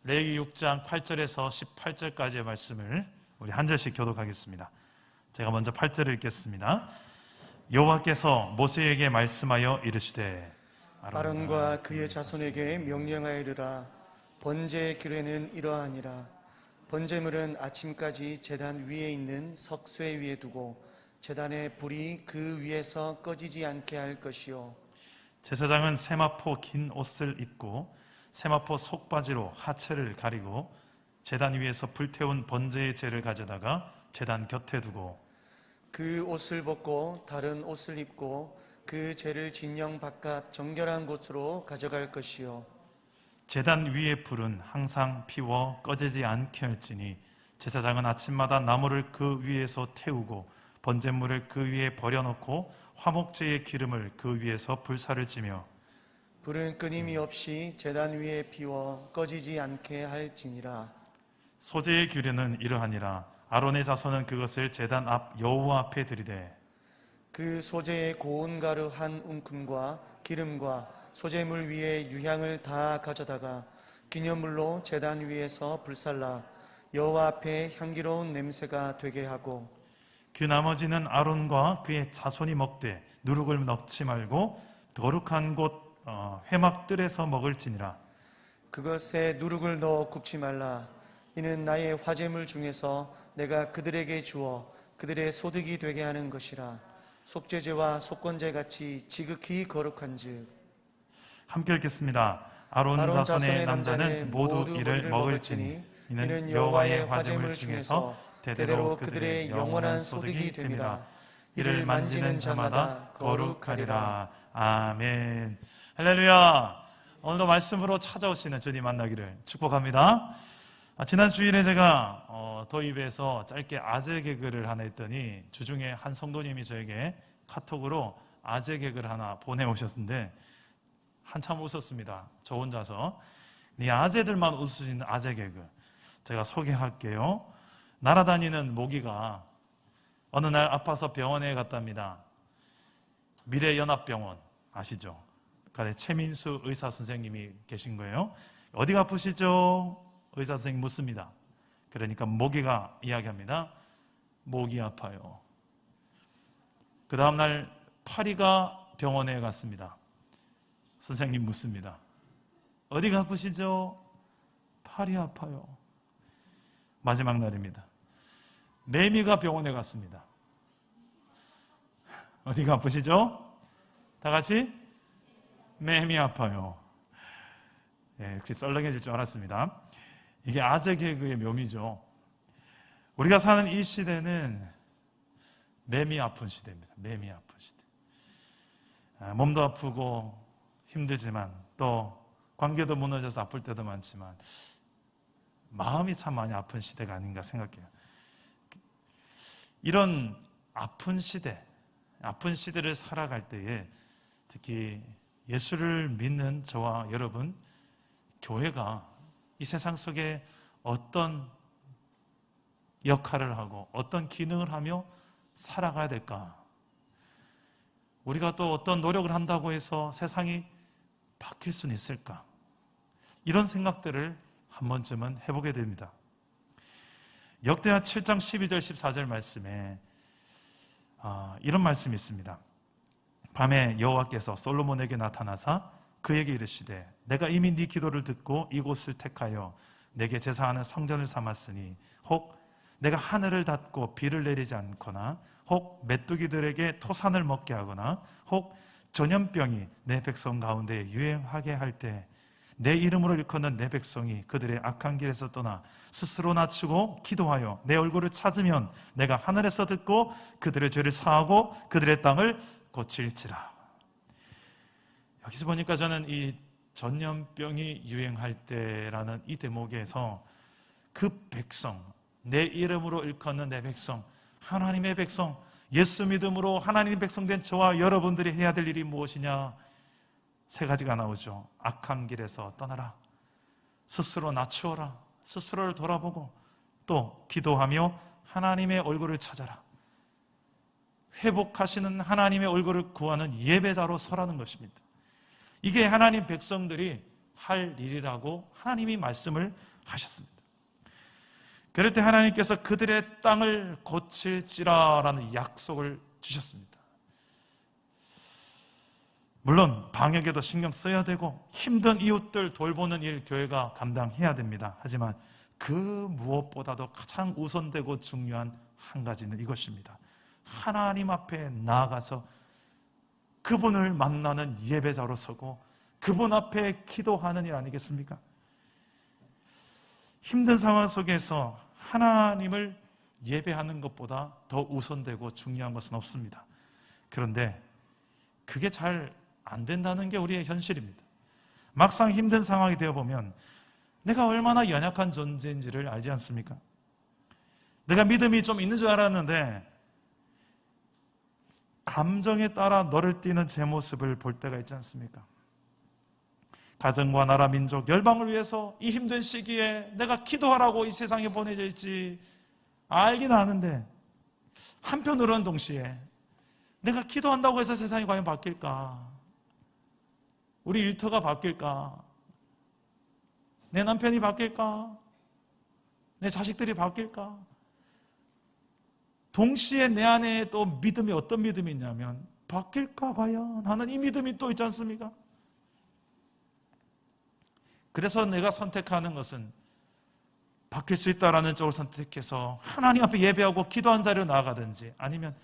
레위기 6장 8절에서 18절까지의 말씀을 우리 한 절씩 교독하겠습니다. 제가 먼저 8절을 읽겠습니다. 여호와께서 모세에게 말씀하여 이르시되 아론과 그의 자손에게 명령하여 이르라. 번제의 규례는 이러하니라. 번제물은 아침까지 제단 위에 있는 석쇠 위에 두고 제단의 불이 그 위에서 꺼지지 않게 할 것이요, 제사장은 세마포 긴 옷을 입고 세마포 속바지로 하체를 가리고 제단 위에서 불태운 번제의 재를 가져다가 제단 곁에 두고 그 옷을 벗고 다른 옷을 입고 그 재를 진영 바깥 정결한 곳으로 가져갈 것이요, 제단 위의 불은 항상 피워 꺼지지 않게 할지니 제사장은 아침마다 나무를 그 위에서 태우고 번제물을 그 위에 버려놓고 화목제의 기름을 그 위에서 불사를 지며 불은 끊임이 없이 제단 위에 피워 꺼지지 않게 할지니라. 소제의 규례는 이러하니라. 아론의 자손은 그것을 제단 앞 여호와 앞에 들이되 그 소재의 고운 가루 한 움큼과 기름과 소재물 위에 유향을 다 가져다가 기념물로 제단 위에서 불살라 여호와 앞에 향기로운 냄새가 되게 하고, 그 나머지는 아론과 그의 자손이 먹되 누룩을 넣지 말고 거룩한 곳 회막들에서 먹을지니라. 그것에 누룩을 넣어 굽지 말라. 이는 나의 화제물 중에서 내가 그들에게 주어 그들의 소득이 되게 하는 것이라. 속죄제와 속건제 같이 지극히 거룩한즉. 함께 읽겠습니다. 아론 자손의 남자는 모두 이를 먹을지니 이는 여호와의 화제물 중에서 대대로 그들의 영원한 소득이 됨이라. 이를 만지는 자마다 거룩하리라. 아멘. 할렐루야. 오늘도 말씀으로 찾아오시는 주님 만나기를 축복합니다. 지난 주일에 제가 도입에서 짧게 아재 개그를 하나 했더니 주중에 한 성도님이 저에게 카톡으로 아재 개그를 하나 보내오셨는데 한참 웃었습니다. 저 혼자서. 네 아재들만 웃을 수 있는 아재 개그 제가 소개할게요. 날아다니는 모기가 어느 날 아파서 병원에 갔답니다. 미래연합병원 아시죠? 가에 최민수 의사 선생님이 계신 거예요. 어디가 아프시죠? 의사 선생님 묻습니다. 그러니까 모기가 이야기합니다. 목이 아파요. 그 다음날 파리가 병원에 갔습니다. 선생님 묻습니다. 어디가 아프시죠? 팔이 아파요. 마지막 날입니다. 매미가 병원에 갔습니다. 어디가 아프시죠? 다 같이? 매미 아파요. 역시 썰렁해질 줄 알았습니다. 이게 아재 개그의 묘미죠. 우리가 사는 이 시대는 매미 아픈 시대입니다. 매미 아픈 시대. 몸도 아프고 힘들지만 또 관계도 무너져서 아플 때도 많지만 마음이 참 많이 아픈 시대가 아닌가 생각해요. 이런 아픈 시대를 살아갈 때에 특히 예수를 믿는 저와 여러분, 교회가 이 세상 속에 어떤 역할을 하고 어떤 기능을 하며 살아가야 될까? 우리가 또 어떤 노력을 한다고 해서 세상이 바뀔 수는 있을까? 이런 생각들을 한 번쯤은 해보게 됩니다. 역대하 7장 12절 14절 말씀에 이런 말씀이 있습니다. 밤에 여호와께서 솔로몬에게 나타나사 그에게 이르시되 내가 이미 네 기도를 듣고 이곳을 택하여 내게 제사하는 성전을 삼았으니 혹 내가 하늘을 닫고 비를 내리지 않거나 혹 메뚜기들에게 토산을 먹게 하거나 혹 전염병이 내 백성 가운데 유행하게 할 때 내 이름으로 일컫는 내 백성이 그들의 악한 길에서 떠나 스스로 낮추고 기도하여 내 얼굴을 찾으면 내가 하늘에서 듣고 그들의 죄를 사하고 그들의 땅을 고칠지라. 여기서 보니까 저는 이 전염병이 유행할 때라는 이 대목에서 그 백성, 내 이름으로 일컫는 내 백성, 하나님의 백성, 예수 믿음으로 하나님의 백성된 저와 여러분들이 해야 될 일이 무엇이냐? 세 가지가 나오죠. 악한 길에서 떠나라, 스스로 낮추어라, 스스로를 돌아보고 또 기도하며 하나님의 얼굴을 찾아라. 회복하시는 하나님의 얼굴을 구하는 예배자로 서라는 것입니다. 이게 하나님 백성들이 할 일이라고 하나님이 말씀을 하셨습니다. 그럴 때 하나님께서 그들의 땅을 고칠지라라는 약속을 주셨습니다. 물론 방역에도 신경 써야 되고 힘든 이웃들 돌보는 일 교회가 감당해야 됩니다. 하지만 그 무엇보다도 가장 우선되고 중요한 한 가지는 이것입니다. 하나님 앞에 나아가서 그분을 만나는 예배자로 서고 그분 앞에 기도하는 일 아니겠습니까? 힘든 상황 속에서 하나님을 예배하는 것보다 더 우선되고 중요한 것은 없습니다. 그런데 그게 잘 안 된다는 게 우리의 현실입니다. 막상 힘든 상황이 되어보면 내가 얼마나 연약한 존재인지를 알지 않습니까? 내가 믿음이 좀 있는 줄 알았는데 감정에 따라 너를 띠는 제 모습을 볼 때가 있지 않습니까? 가정과 나라, 민족, 열방을 위해서 이 힘든 시기에 내가 기도하라고 이 세상에 보내져 있지 알긴 아는데 한편으로는 동시에 내가 기도한다고 해서 세상이 과연 바뀔까? 우리 일터가 바뀔까? 내 남편이 바뀔까? 내 자식들이 바뀔까? 동시에 내 안에 또 믿음이 어떤 믿음이 있냐면 바뀔까 과연 하는 이 믿음이 또 있지 않습니까? 그래서 내가 선택하는 것은 바뀔 수 있다라는 쪽을 선택해서 하나님 앞에 예배하고 기도한 자리로 나아가든지 아니면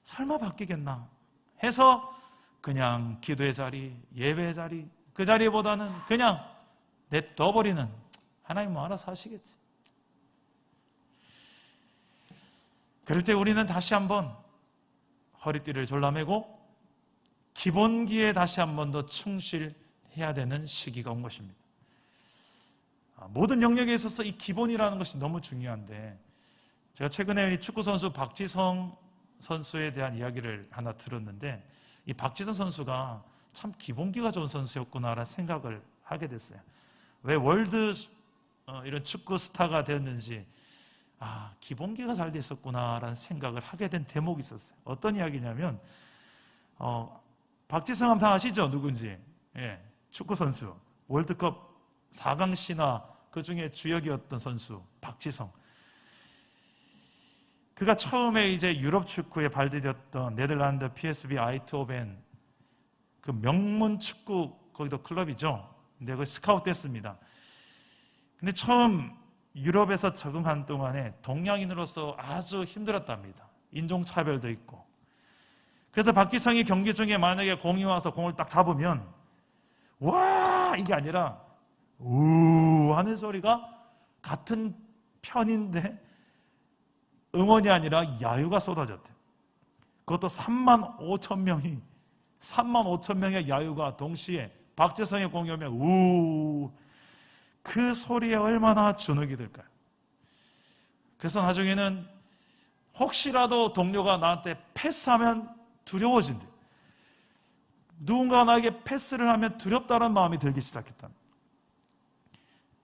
설마 바뀌겠나 해서 그냥 기도의 자리, 예배의 자리 그 자리보다는 그냥 냅둬버리는 하나님 뭐 알아서 하시겠지. 그럴 때 우리는 다시 한번 허리띠를 졸라매고 기본기에 다시 한번 더 충실해야 되는 시기가 온 것입니다. 모든 영역에 있어서 이 기본이라는 것이 너무 중요한데 제가 최근에 축구선수 박지성 선수에 대한 이야기를 하나 들었는데 이 박지성 선수가 참 기본기가 좋은 선수였구나라는 생각을 하게 됐어요. 왜 월드 이런 축구 스타가 되었는지 기본기가 잘 돼 있었구나라는 생각을 하게 된 대목이 있었어요. 어떤 이야기냐면 박지성 하면 다 아시죠? 누군지. 예, 축구 선수 월드컵 4강 신화 그 중에 주역이었던 선수 박지성. 그가 처음에 이제 유럽 축구에 발디뎠던 네덜란드 PSV 아이트호벤 그 명문 축구 거기도 클럽이죠. 근데 거기 스카우트 됐습니다. 근데 처음 유럽에서 적응한 동안에 동양인으로서 아주 힘들었답니다. 인종차별도 있고. 그래서 박지성이 경기 중에 만약에 공이 와서 공을 딱 잡으면 와 이게 아니라 우 하는 소리가 같은 편인데 응원이 아니라 야유가 쏟아졌대요. 그것도 3만 5천 명의 야유가 동시에 박지성의 공이 오면 우 그 소리에 얼마나 주눅이 들까요? 그래서 나중에는 혹시라도 동료가 나한테 패스하면 두려워진대. 누군가 나에게 패스를 하면 두렵다는 마음이 들기 시작했다.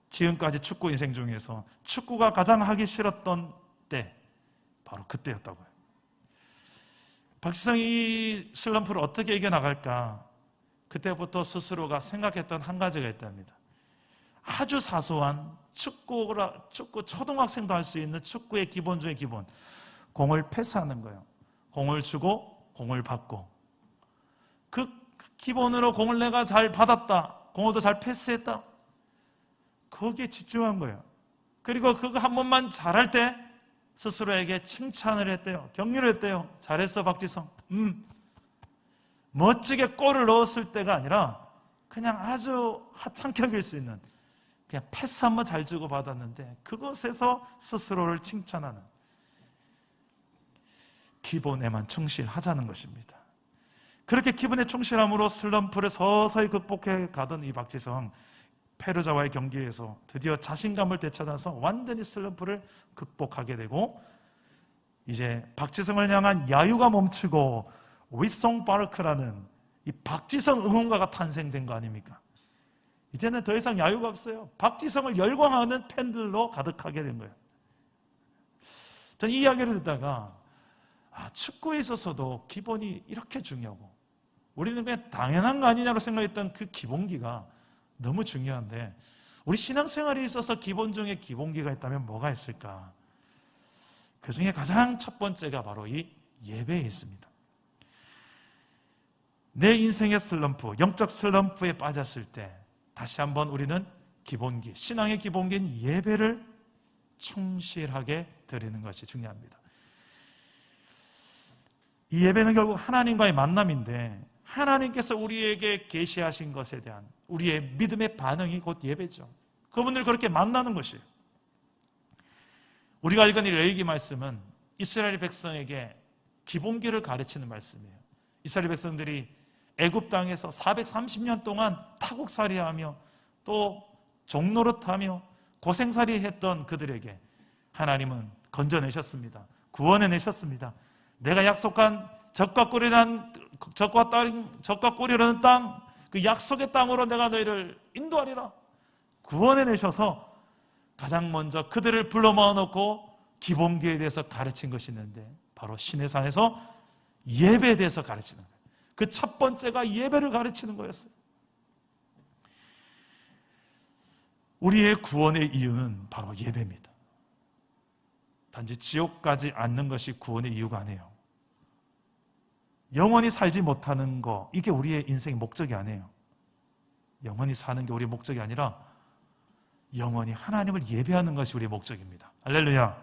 지금까지 축구 인생 중에서 축구가 가장 하기 싫었던 때 바로 그때였다고요. 박지성이 이 슬럼프를 어떻게 이겨나갈까? 그때부터 스스로가 생각했던 한 가지가 있답니다. 아주 사소한 축구 초등학생도 할 수 있는 축구의 기본 중의 기본, 공을 패스하는 거예요. 공을 주고 공을 받고 그 기본으로 공을 내가 잘 받았다, 공을 더 잘 패스했다, 거기에 집중한 거예요. 그리고 그거 한 번만 잘할 때 스스로에게 칭찬을 했대요. 격려를 했대요. 잘했어 박지성. 멋지게 골을 넣었을 때가 아니라 그냥 아주 하찮게 여길 수 있는 그냥 패스 한번 잘 주고 받았는데 그것에서 스스로를 칭찬하는 기본에만 충실하자는 것입니다. 그렇게 기본에 충실함으로 슬럼프를 서서히 극복해 가던 이 박지성, 페루자와의 경기에서 드디어 자신감을 되찾아서 완전히 슬럼프를 극복하게 되고 이제 박지성을 향한 야유가 멈추고 위송 파르크라는 이 박지성 응원가가 탄생된 거 아닙니까? 이제는 더 이상 야유가 없어요. 박지성을 열광하는 팬들로 가득하게 된 거예요. 저는 이 이야기를 듣다가 축구에 있어서도 기본이 이렇게 중요하고 우리는 그냥 당연한 거 아니냐고 생각했던 그 기본기가 너무 중요한데 우리 신앙생활에 있어서 기본 중에 기본기가 있다면 뭐가 있을까? 그 중에 가장 첫 번째가 바로 이 예배에 있습니다. 내 인생의 슬럼프, 영적 슬럼프에 빠졌을 때 다시 한번 우리는 기본기, 신앙의 기본기인 예배를 충실하게 드리는 것이 중요합니다. 이 예배는 결국 하나님과의 만남인데 하나님께서 우리에게 계시하신 것에 대한 우리의 믿음의 반응이 곧 예배죠. 그분들 그렇게 만나는 것이에요. 우리가 읽은 이 레위기 말씀은 이스라엘 백성에게 기본기를 가르치는 말씀이에요. 이스라엘 백성들이 애굽 땅에서 430년 동안 타국살이하며 또 종노릇하며 고생살이했던 그들에게 하나님은 건져내셨습니다. 구원해내셨습니다. 내가 약속한 젖과 꿀이라는 땅, 그 약속의 땅으로 내가 너희를 인도하리라. 구원해내셔서 가장 먼저 그들을 불러 모아놓고 기본기에 대해서 가르친 것이 있는데 바로 시내산에서 예배에 대해서 가르치는 거예요. 그 첫 번째가 예배를 가르치는 거였어요. 우리의 구원의 이유는 바로 예배입니다. 단지 지옥 가지 않는 것이 구원의 이유가 아니에요. 영원히 살지 못하는 거, 이게 우리의 인생의 목적이 아니에요. 영원히 사는 게 우리의 목적이 아니라 영원히 하나님을 예배하는 것이 우리의 목적입니다. 할렐루야.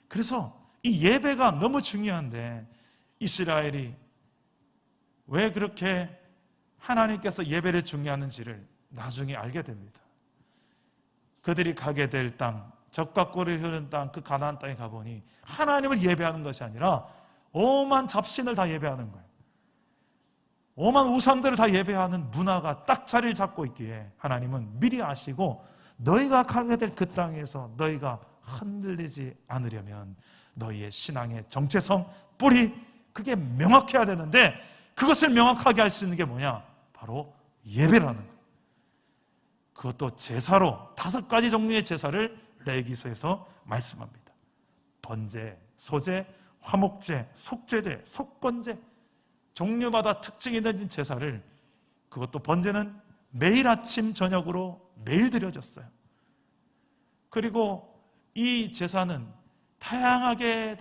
그래서 이 예배가 너무 중요한데 이스라엘이 왜 그렇게 하나님께서 예배를 중요하는지를 나중에 알게 됩니다. 그들이 가게 될 땅, 젖과 꿀이 흐르는 땅, 그 가나안 땅에 가보니 하나님을 예배하는 것이 아니라 오만 잡신을 다 예배하는 거예요. 오만 우상들을 다 예배하는 문화가 딱 자리를 잡고 있기에 하나님은 미리 아시고 너희가 가게 될 그 땅에서 너희가 흔들리지 않으려면 너희의 신앙의 정체성, 뿌리, 그게 명확해야 되는데 그것을 명확하게 할 수 있는 게 뭐냐? 바로 예배라는 거예요. 그것도 제사로 5가지 종류의 제사를 레위기서에서 말씀합니다. 번제, 소제, 화목제, 속죄제, 속건제, 종류마다 특징이 있는 제사를, 그것도 번제는 매일 아침 저녁으로 매일 드려졌어요. 그리고 이 제사는 다양하게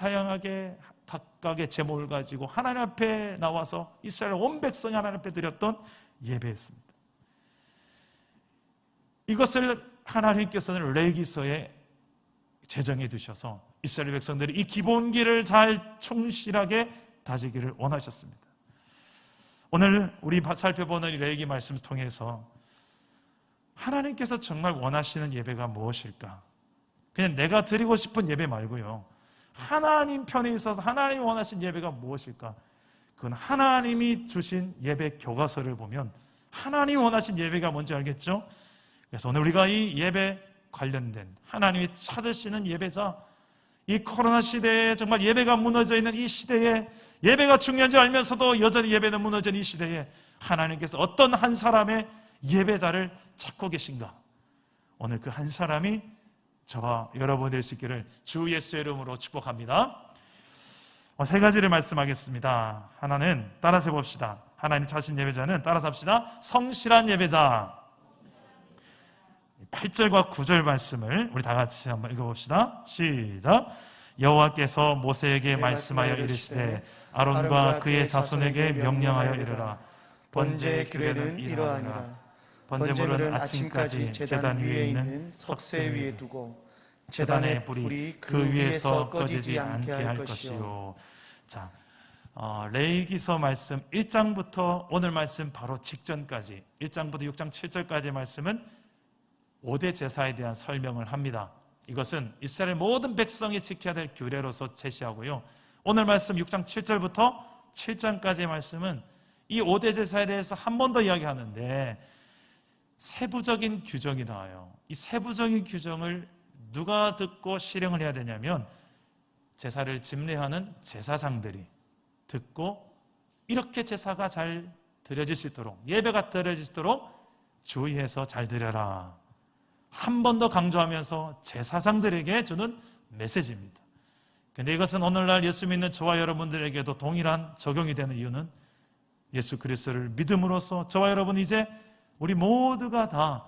각각의 제목을 가지고 하나님 앞에 나와서 이스라엘 온 백성이 하나님 앞에 드렸던 예배였습니다. 이것을 하나님께서는 레위기서에 제정해 두셔서 이스라엘 백성들이 이 기본기를 잘 충실하게 다지기를 원하셨습니다. 오늘 우리 살펴보는 이 레위기 말씀을 통해서 하나님께서 정말 원하시는 예배가 무엇일까? 그냥 내가 드리고 싶은 예배 말고요, 하나님 편에 있어서 하나님이 원하신 예배가 무엇일까? 그건 하나님이 주신 예배 교과서를 보면 하나님이 원하신 예배가 뭔지 알겠죠? 그래서 오늘 우리가 이 예배 관련된 하나님이 찾으시는 예배자, 이 코로나 시대에 정말 예배가 무너져 있는 이 시대에 예배가 중요한지 알면서도 여전히 예배는 무너진 이 시대에 하나님께서 어떤 한 사람의 예배자를 찾고 계신가? 오늘 그 한 사람이 저와 여러분이 될 수 있기를 주 예수의 이름으로 축복합니다. 3가지를 말씀하겠습니다. 하나는 따라서 해봅시다. 하나님 찾으신 예배자는 따라서 합시다. 성실한 예배자. 8절과 9절 말씀을 우리 다 같이 한번 읽어봅시다. 시작. 여호와께서 모세에게 말씀하여 이르시되 아론과 그의 자손에게 명령하여 이르라. 번제의 규례는 이러하니라. 번제물은 아침까지 제단 위에 있는 석쇠 위에 두고 제단의 불이 그 위에서 꺼지지 않게 할 것이요. 자, 레위기서 말씀 1장부터 오늘 말씀 바로 직전까지 1장부터 6장 7절까지의 말씀은 5대 제사에 대한 설명을 합니다. 이것은 이스라엘 모든 백성이 지켜야 될 규례로서 제시하고요, 오늘 말씀 6장 7절부터 7장까지의 말씀은 이 5대 제사에 대해서 한 번 더 이야기하는데 세부적인 규정이 나와요. 이 세부적인 규정을 누가 듣고 실행을 해야 되냐면 제사를 집례하는 제사장들이 듣고 이렇게 제사가 잘 드려질 수 있도록, 예배가 드려질 수 있도록 주의해서 잘 드려라. 한 번 더 강조하면서 제사장들에게 주는 메시지입니다. 그런데 이것은 오늘날 예수 믿는 저와 여러분들에게도 동일한 적용이 되는 이유는 예수 그리스도를 믿음으로써 저와 여러분이 이제 우리 모두가 다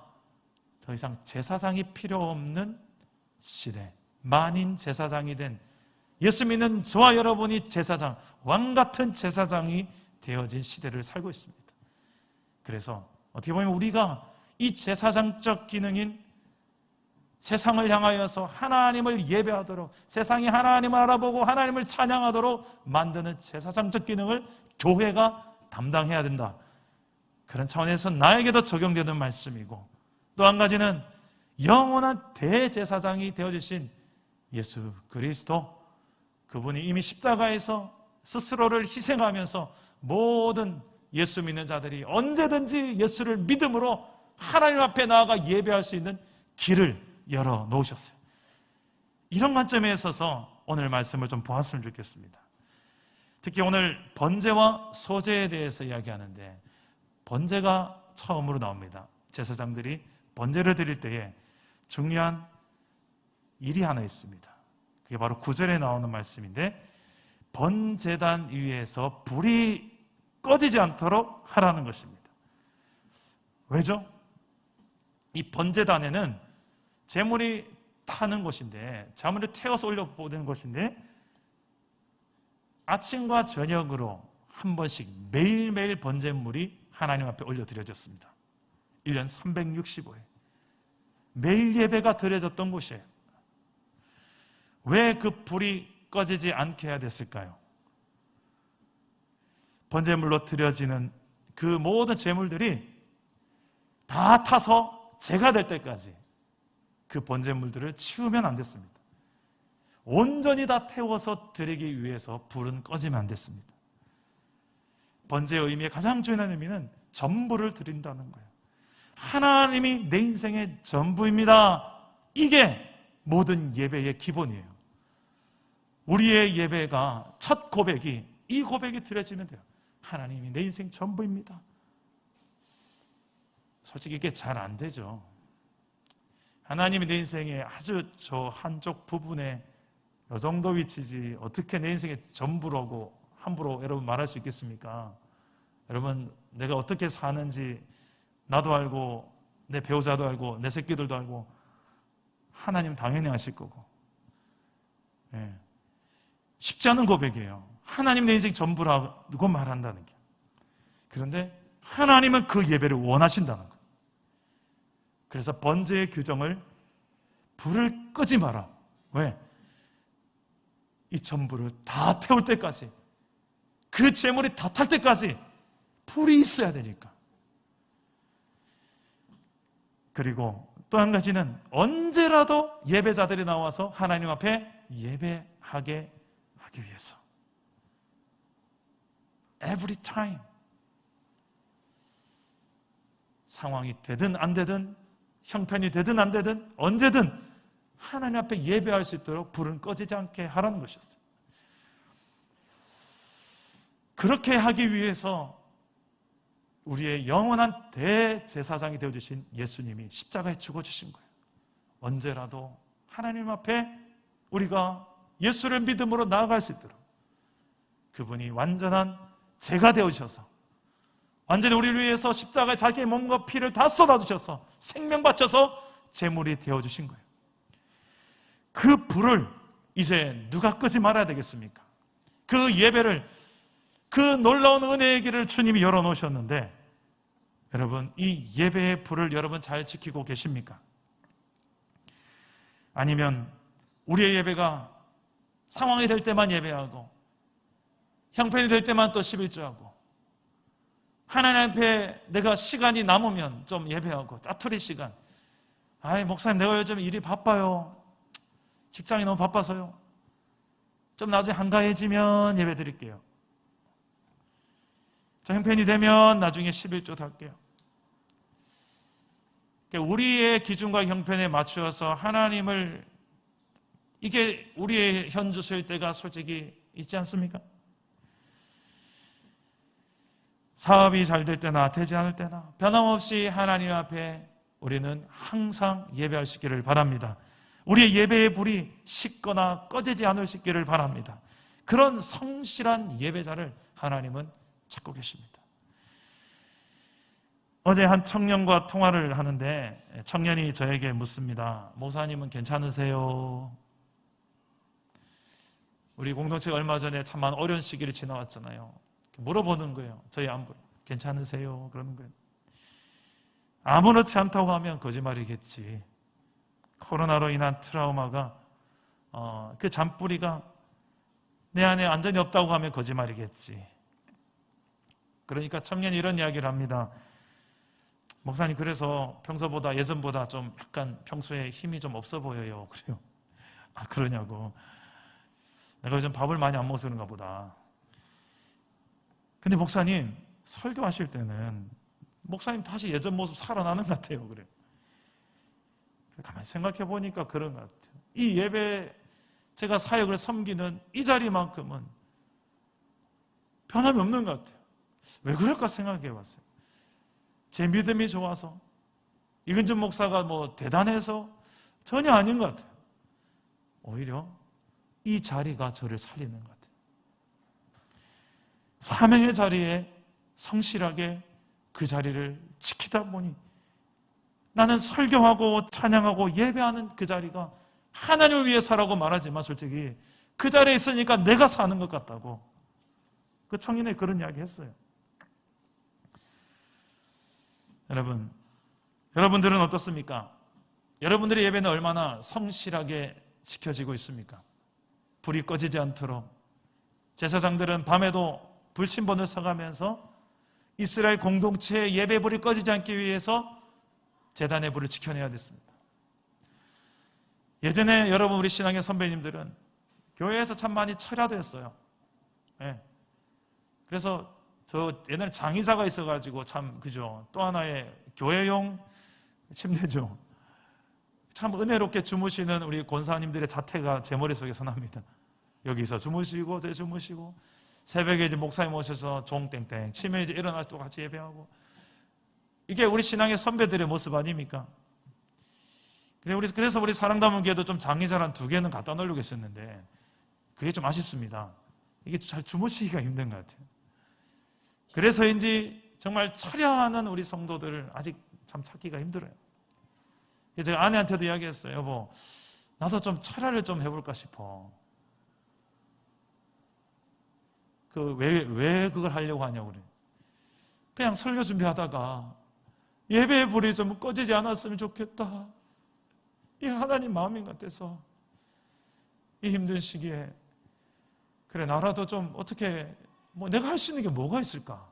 더 이상 제사장이 필요 없는 시대, 만인 제사장이 된 예수 믿는 저와 여러분이 제사장, 왕 같은 제사장이 되어진 시대를 살고 있습니다. 그래서 어떻게 보면 우리가 이 제사장적 기능인 세상을 향하여서 하나님을 예배하도록, 세상이 하나님을 알아보고 하나님을 찬양하도록 만드는 제사장적 기능을 교회가 담당해야 된다. 그런 차원에서 나에게도 적용되는 말씀이고, 또 한 가지는 영원한 대제사장이 되어주신 예수 그리스도, 그분이 이미 십자가에서 스스로를 희생하면서 모든 예수 믿는 자들이 언제든지 예수를 믿음으로 하나님 앞에 나아가 예배할 수 있는 길을 열어놓으셨어요. 이런 관점에 있어서 오늘 말씀을 좀 보았으면 좋겠습니다. 특히 오늘 번제와 소제에 대해서 이야기하는데, 번제가 처음으로 나옵니다. 제사장들이 번제를 드릴 때에 중요한 일이 하나 있습니다. 그게 바로 9절에 나오는 말씀인데, 번제단 위에서 불이 꺼지지 않도록 하라는 것입니다. 왜죠? 이 번제단에는 제물이 타는 곳인데, 제물을 태워서 올려보내는 곳인데, 아침과 저녁으로 한 번씩 매일매일 번제물이 하나님 앞에 올려드려졌습니다. 1년 365일 매일 예배가 드려졌던 곳이에요. 왜 그 불이 꺼지지 않게 해야 됐을까요? 번제물로 드려지는 그 모든 제물들이 다 타서 재가 될 때까지 그 번제물들을 치우면 안 됐습니다. 온전히 다 태워서 드리기 위해서 불은 꺼지면 안 됐습니다. 번제의 의미의 가장 중요한 의미는 전부를 드린다는 거예요. 하나님이 내 인생의 전부입니다. 이게 모든 예배의 기본이에요. 우리의 예배가 첫 고백이, 이 고백이 드려지면 돼요. 하나님이 내 인생 전부입니다. 솔직히 이게 잘 안 되죠. 하나님이 내 인생의 아주 저 한쪽 부분에 이 정도 위치지 어떻게 내 인생의 전부라고 함부로 여러분 말할 수 있겠습니까? 여러분, 내가 어떻게 사는지 나도 알고, 내 배우자도 알고, 내 새끼들도 알고, 하나님 당연히 아실 거고. 예. 쉽지 않은 고백이에요. 하나님 내 인생 전부라고 말한다는 게. 그런데 하나님은 그 예배를 원하신다는 거예요. 그래서 번제의 규정을 불을 끄지 마라. 왜? 이 전부를 다 태울 때까지, 그 제물이 다 탈 때까지 불이 있어야 되니까. 그리고 또 한 가지는 언제라도 예배자들이 나와서 하나님 앞에 예배하게 하기 위해서. Every time. 상황이 되든 안 되든, 형편이 되든 안 되든, 언제든 하나님 앞에 예배할 수 있도록 불은 꺼지지 않게 하라는 것이었어요. 그렇게 하기 위해서 우리의 영원한 대제사장이 되어주신 예수님이 십자가에 죽어주신 거예요. 언제라도 하나님 앞에 우리가 예수를 믿음으로 나아갈 수 있도록 그분이 완전한 제가 되어주셔서, 완전히 우리를 위해서 십자가에 자기의 몸과 피를 다 쏟아주셔서 생명 바쳐서 제물이 되어주신 거예요. 그 불을 이제 누가 끄지 말아야 되겠습니까? 그 예배를, 그 놀라운 은혜의 길을 주님이 열어놓으셨는데, 여러분, 이 예배의 불을 여러분 잘 지키고 계십니까? 아니면 우리의 예배가 상황이 될 때만 예배하고, 형편이 될 때만 또 11조하고, 하나님 앞에 내가 시간이 남으면 좀 예배하고, 짜투리 시간. 아이, 목사님, 내가 요즘 일이 바빠요. 직장이 너무 바빠서요. 좀 나중에 한가해지면 예배 드릴게요. 저 형편이 되면 나중에 11조 할게요. 우리의 기준과 형편에 맞추어서 하나님을, 이게 우리의 현주소일 때가 솔직히 있지 않습니까? 사업이 잘 될 때나 되지 않을 때나 변함없이 하나님 앞에 우리는 항상 예배할 수 있기를 바랍니다. 우리의 예배의 불이 식거나 꺼지지 않을 수 있기를 바랍니다. 그런 성실한 예배자를 하나님은 찾고 계십니다. 어제 한 청년과 통화를 하는데 청년이 저에게 묻습니다. 목사님은 괜찮으세요? 우리 공동체가 얼마 전에 참 많은 어려운 시기를 지나왔잖아요. 물어보는 거예요. 저희 안부 괜찮으세요? 그러는 거예요. 아무렇지 않다고 하면 거짓말이겠지. 코로나로 인한 트라우마가 그 잔뿌리가 내 안에 완전히 없다고 하면 거짓말이겠지. 그러니까 청년이 이런 이야기를 합니다. 목사님, 그래서 평소보다 예전보다 좀 약간 평소에 힘이 좀 없어 보여요. 그래요. 아, 그러냐고. 내가 요즘 밥을 많이 안 먹어서 그런가 보다. 근데 목사님, 설교하실 때는 목사님 다시 예전 모습 살아나는 것 같아요. 그래요. 가만히 생각해 보니까 그런 것 같아요. 이 예배, 제가 사역을 섬기는 이 자리만큼은 변함이 없는 것 같아요. 왜 그럴까 생각해 봤어요. 제 믿음이 좋아서, 이근준 목사가 뭐 대단해서 전혀 아닌 것 같아요. 오히려 이 자리가 저를 살리는 것 같아요. 사명의 자리에 성실하게 그 자리를 지키다 보니 나는 설교하고 찬양하고 예배하는 그 자리가 하나님을 위해서라고 말하지만 솔직히 그 자리에 있으니까 내가 사는 것 같다고. 그 청년이 그런 이야기 했어요. 여러분들은 어떻습니까? 여러분들의 예배는 얼마나 성실하게 지켜지고 있습니까? 불이 꺼지지 않도록 제사장들은 밤에도 불침번을 서가면서 이스라엘 공동체의 예배불이 꺼지지 않기 위해서 제단의 불을 지켜내야 됐습니다. 예전에 여러분 우리 신앙의 선배님들은 교회에서 참 많이 철야도 했어요. 네. 그래서 저 옛날에 장의자가 있어가지고 참 그죠. 또 하나의 교회용 침대죠. 참 은혜롭게 주무시는 우리 권사님들의 자태가 제 머릿속에 선합니다. 여기서 주무시고 저 주무시고 새벽에 이제 목사님 오셔서 종땡땡 치면 이제 일어나서 또 같이 예배하고, 이게 우리 신앙의 선배들의 모습 아닙니까? 그래서 우리 사랑담은 교회도 좀 장의자를 한 2개는 갖다 놓으려고 했었는데 그게 좀 아쉽습니다. 이게 잘 주무시기가 힘든 것 같아요. 그래서인지 정말 철야하는 우리 성도들을 아직 참 찾기가 힘들어요. 제가 아내한테도 이야기했어요. 여보, 나도 좀 철야를 좀 해볼까 싶어. 왜 그걸 하려고 하냐고 그래. 그냥 설교 준비하다가 예배의 불이 좀 꺼지지 않았으면 좋겠다. 이게 하나님 마음인 것 같아서 이 힘든 시기에 그래 나라도 좀 어떻게 뭐 내가 할 수 있는 게 뭐가 있을까?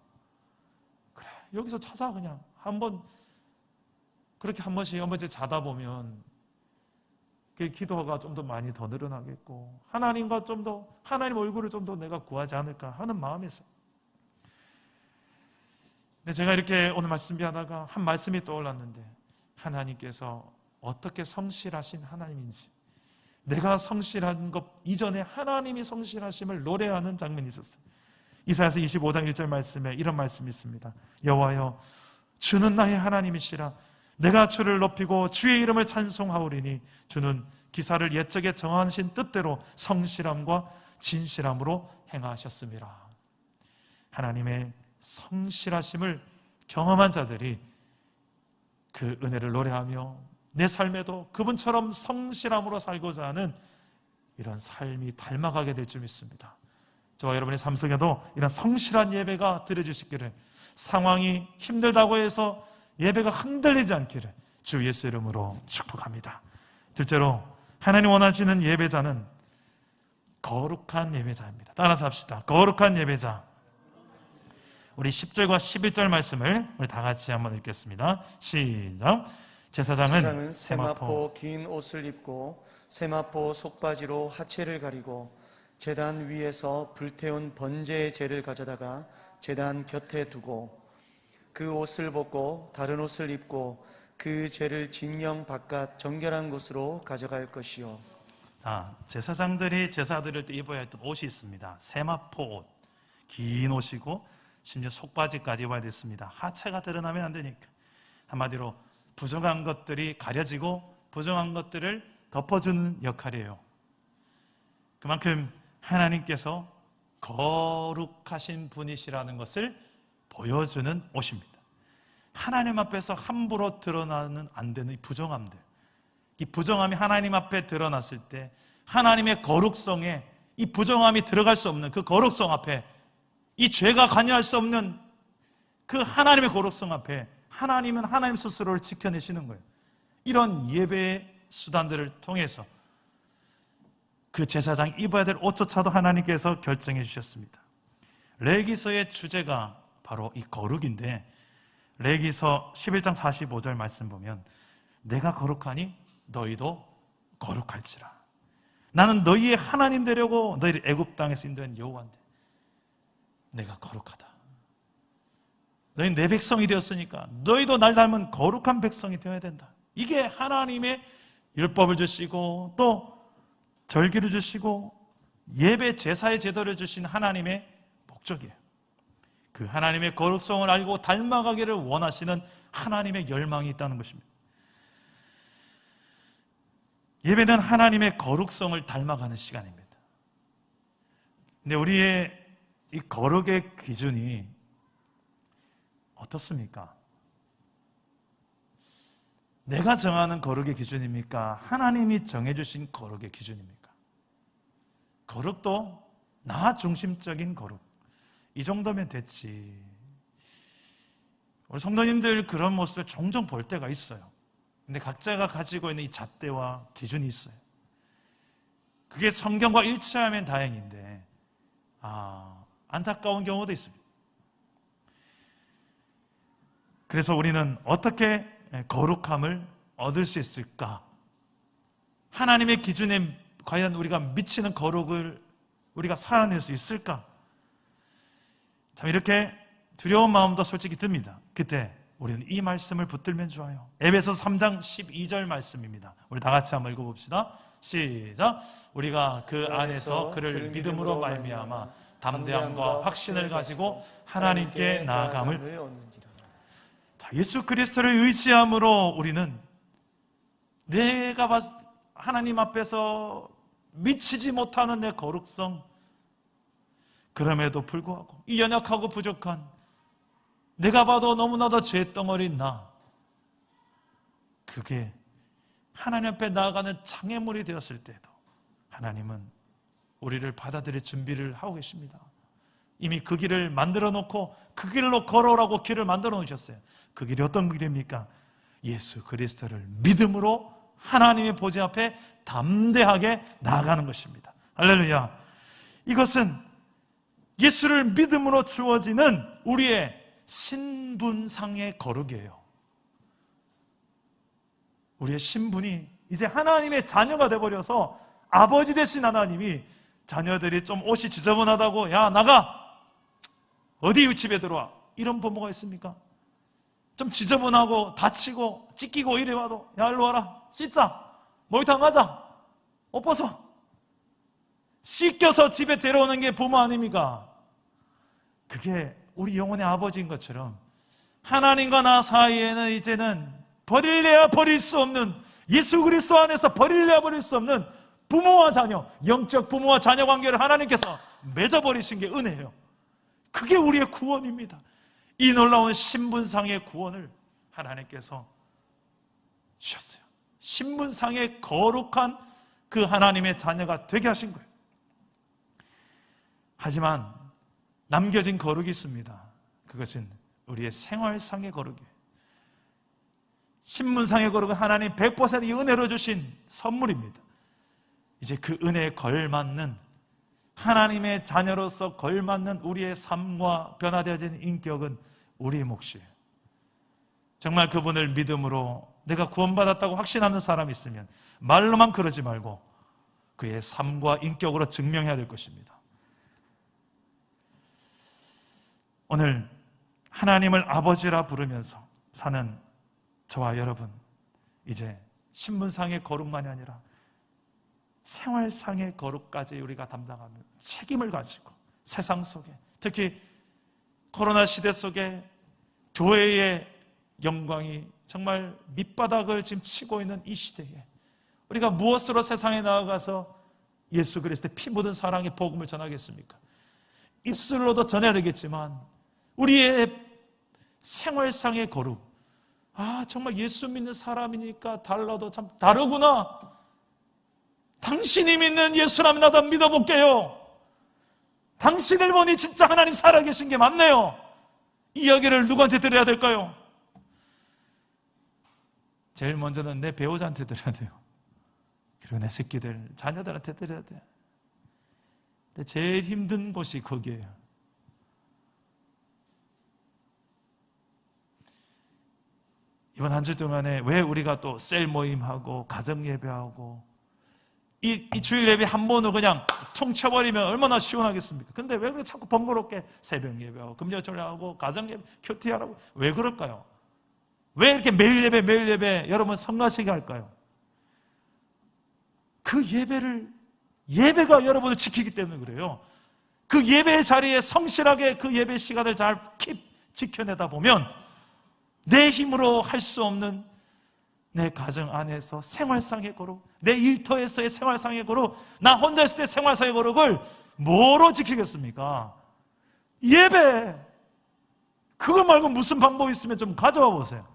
그래 여기서 찾아 그냥 한번 그렇게 한 번씩 자다 보면 그 기도가 좀 더 많이 더 늘어나겠고 하나님과 좀 더 하나님 얼굴을 좀 더 내가 구하지 않을까 하는 마음에서. 근데 제가 이렇게 오늘 말씀 준비하다가 한 말씀이 떠올랐는데 하나님께서 어떻게 성실하신 하나님인지, 내가 성실한 것 이전에 하나님이 성실하심을 노래하는 장면이 있었어요. 이사야서 25장 1절 말씀에 이런 말씀이 있습니다. 여호와여 주는 나의 하나님이시라. 내가 주를 높이고 주의 이름을 찬송하오리니 주는 기사를 옛적에 정하신 뜻대로 성실함과 진실함으로 행하셨습니다. 하나님의 성실하심을 경험한 자들이 그 은혜를 노래하며 내 삶에도 그분처럼 성실함으로 살고자 하는 이런 삶이 닮아가게 될 줄 믿습니다. 저와 여러분의 삶 속에도 이런 성실한 예배가 드려주시기를, 상황이 힘들다고 해서 예배가 흔들리지 않기를 주 예수 이름으로 축복합니다. 둘째로 하나님 원하시는 예배자는 거룩한 예배자입니다. 따라서 합시다. 거룩한 예배자. 우리 10절과 11절 말씀을 우리 다 같이 한번 읽겠습니다. 시작. 제사장은 세마포 긴 옷을 입고 세마포 속바지로 하체를 가리고 제단 위에서 불태운 번제의 재를 가져다가 제단 곁에 두고 그 옷을 벗고 다른 옷을 입고 그 재를 진영 바깥 정결한 곳으로 가져갈 것이요. 제사장들이 제사 드릴 때 입어야 했던 옷이 있습니다. 세마포 옷, 긴 옷이고 심지어 속바지까지 입어야 됐습니다. 하체가 드러나면 안 되니까. 한마디로 부정한 것들이 가려지고 부정한 것들을 덮어주는 역할이에요. 그만큼 하나님께서 거룩하신 분이시라는 것을 보여주는 옷입니다. 하나님 앞에서 함부로 드러나는 안 되는 이 부정함들, 이 부정함이 하나님 앞에 드러났을 때 하나님의 거룩성에 이 부정함이 들어갈 수 없는 그 거룩성 앞에, 이 죄가 관여할 수 없는 그 하나님의 거룩성 앞에 하나님은 하나님 스스로를 지켜내시는 거예요. 이런 예배의 수단들을 통해서 그 제사장 입어야 될 옷조차도 하나님께서 결정해 주셨습니다. 레위기서의 주제가 바로 이 거룩인데, 레위기서 11장 45절 말씀 보면 내가 거룩하니 너희도 거룩할지라. 나는 너희의 하나님 되려고 너희를 애굽 땅에서 인도한 여호와인데 내가 거룩하다. 너희 내 백성이 되었으니까 너희도 날 닮은 거룩한 백성이 되어야 된다. 이게 하나님의 율법을 주시고 또 절기를 주시고 예배 제사의 제도를 주신 하나님의 목적이에요. 그 하나님의 거룩성을 알고 닮아가기를 원하시는 하나님의 열망이 있다는 것입니다. 예배는 하나님의 거룩성을 닮아가는 시간입니다. 근데 우리의 이 거룩의 기준이 어떻습니까? 내가 정하는 거룩의 기준입니까? 하나님이 정해주신 거룩의 기준입니까? 거룩도 나 중심적인 거룩, 이 정도면 됐지. 우리 성도님들 그런 모습을 종종 볼 때가 있어요. 근데 각자가 가지고 있는 이 잣대와 기준이 있어요. 그게 성경과 일치하면 다행인데 안타까운 경우도 있습니다. 그래서 우리는 어떻게 거룩함을 얻을 수 있을까? 하나님의 기준에 과연 우리가 미치는 거룩을 우리가 살아낼 수 있을까? 참 이렇게 두려운 마음도 솔직히 듭니다. 그때 우리는 이 말씀을 붙들면 좋아요. 에베소서 3장 12절 말씀입니다. 우리 다 같이 한번 읽어봅시다. 시작. 우리가 그 안에서 그를 믿음으로 말미암아 담대함과 확신을 가지고 하나님께 나아감을 얻는지라. 예수 그리스도를 의지함으로 우리는 내가 하나님 앞에서 미치지 못하는 내 거룩성, 그럼에도 불구하고 이 연약하고 부족한 내가 봐도 너무나도 죄덩어리인 나, 그게 하나님 앞에 나아가는 장애물이 되었을 때도 하나님은 우리를 받아들일 준비를 하고 계십니다. 이미 그 길을 만들어 놓고 그 길로 걸어오라고 길을 만들어 놓으셨어요. 그 길이 어떤 길입니까? 예수 그리스도를 믿음으로 하나님의 보좌 앞에 담대하게 나아가는 것입니다. 할렐루야. 이것은 예수를 믿음으로 주어지는 우리의 신분상의 거룩이에요. 우리의 신분이 이제 하나님의 자녀가 되어버려서 아버지 되신 하나님이 자녀들이 좀 옷이 지저분하다고 야 나가! 어디 집에 들어와? 이런 부모가 있습니까? 좀 지저분하고 다치고 찢기고 이래 와도 야 일로 와라, 씻자, 목욕탕 가자, 옷 벗어, 씻겨서 집에 데려오는 게 부모 아닙니까? 그게 우리 영혼의 아버지인 것처럼 하나님과 나 사이에는 이제는 버릴래야 버릴 수 없는, 예수 그리스도 안에서 버릴래야 버릴 수 없는 부모와 자녀, 영적 부모와 자녀 관계를 하나님께서 맺어버리신 게 은혜예요. 그게 우리의 구원입니다. 이 놀라운 신분상의 구원을 하나님께서 주셨어요. 신분상의 거룩한 그 하나님의 자녀가 되게 하신 거예요. 하지만 남겨진 거룩이 있습니다. 그것은 우리의 생활상의 거룩이에요. 신분상의 거룩은 하나님 100% 이 은혜로 주신 선물입니다. 이제 그 은혜에 걸맞는, 하나님의 자녀로서 걸맞는 우리의 삶과 변화되어진 인격은 우리의 몫이에요. 정말 그분을 믿음으로 내가 구원받았다고 확신하는 사람이 있으면 말로만 그러지 말고 그의 삶과 인격으로 증명해야 될 것입니다. 오늘 하나님을 아버지라 부르면서 사는 저와 여러분, 이제 신분상의 거룩만이 아니라 생활상의 거룩까지 우리가 담당하는 책임을 가지고 세상 속에, 특히 코로나 시대 속에 교회의 영광이 정말 밑바닥을 지금 치고 있는 이 시대에 우리가 무엇으로 세상에 나아가서 예수 그리스도의 피 묻은 사랑의 복음을 전하겠습니까? 입술로도 전해야 되겠지만 우리의 생활상의 거룩. 정말 예수 믿는 사람이니까 달라도 참 다르구나. 당신이 믿는 예수라면 나도 믿어볼게요. 당신을 보니 진짜 하나님 살아계신 게 맞네요. 이 이야기를 누구한테 드려야 될까요? 제일 먼저는 내 배우자한테 드려야 돼요. 그리고 내 새끼들, 자녀들한테 드려야 돼요. 근데 제일 힘든 곳이 거기에요. 이번 한 주 동안에 왜 우리가 또 셀 모임하고 가정 예배하고 이 주일 예배 한 번으로 그냥 총 쳐버리면 얼마나 시원하겠습니까? 근데 왜 그렇게 자꾸 번거롭게 새벽 예배하고 금요일하고 가정 예배, 큐티하라고 왜 그럴까요? 왜 이렇게 매일 예배 여러분 성가시게 할까요? 그 예배가 여러분을 지키기 때문에 그래요. 그 예배의 자리에 성실하게 그 예배 시간을 잘 지켜내다 보면 내 힘으로 할 수 없는 내 가정 안에서 생활상의 거룩, 내 일터에서의 생활상의 거룩, 나 혼자 있을 때 생활상의 거룩을 뭐로 지키겠습니까? 예배! 그거 말고 무슨 방법이 있으면 좀 가져와 보세요.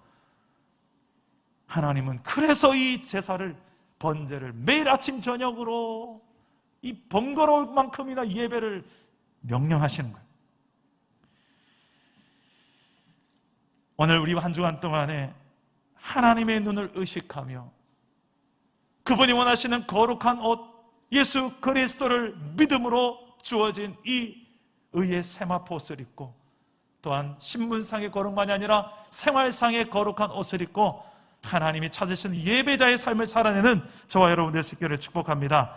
하나님은 그래서 이 제사를, 번제를 매일 아침 저녁으로 이 번거로울 만큼이나 예배를 명령하시는 거예요. 오늘 우리 한 주간 동안에 하나님의 눈을 의식하며 그분이 원하시는 거룩한 옷, 예수 그리스도를 믿음으로 주어진 이 의의 세마포옷을 입고 또한 신분상의 거룩만이 아니라 생활상의 거룩한 옷을 입고 하나님이 찾으신 예배자의 삶을 살아내는 저와 여러분들 되시기를 축복합니다.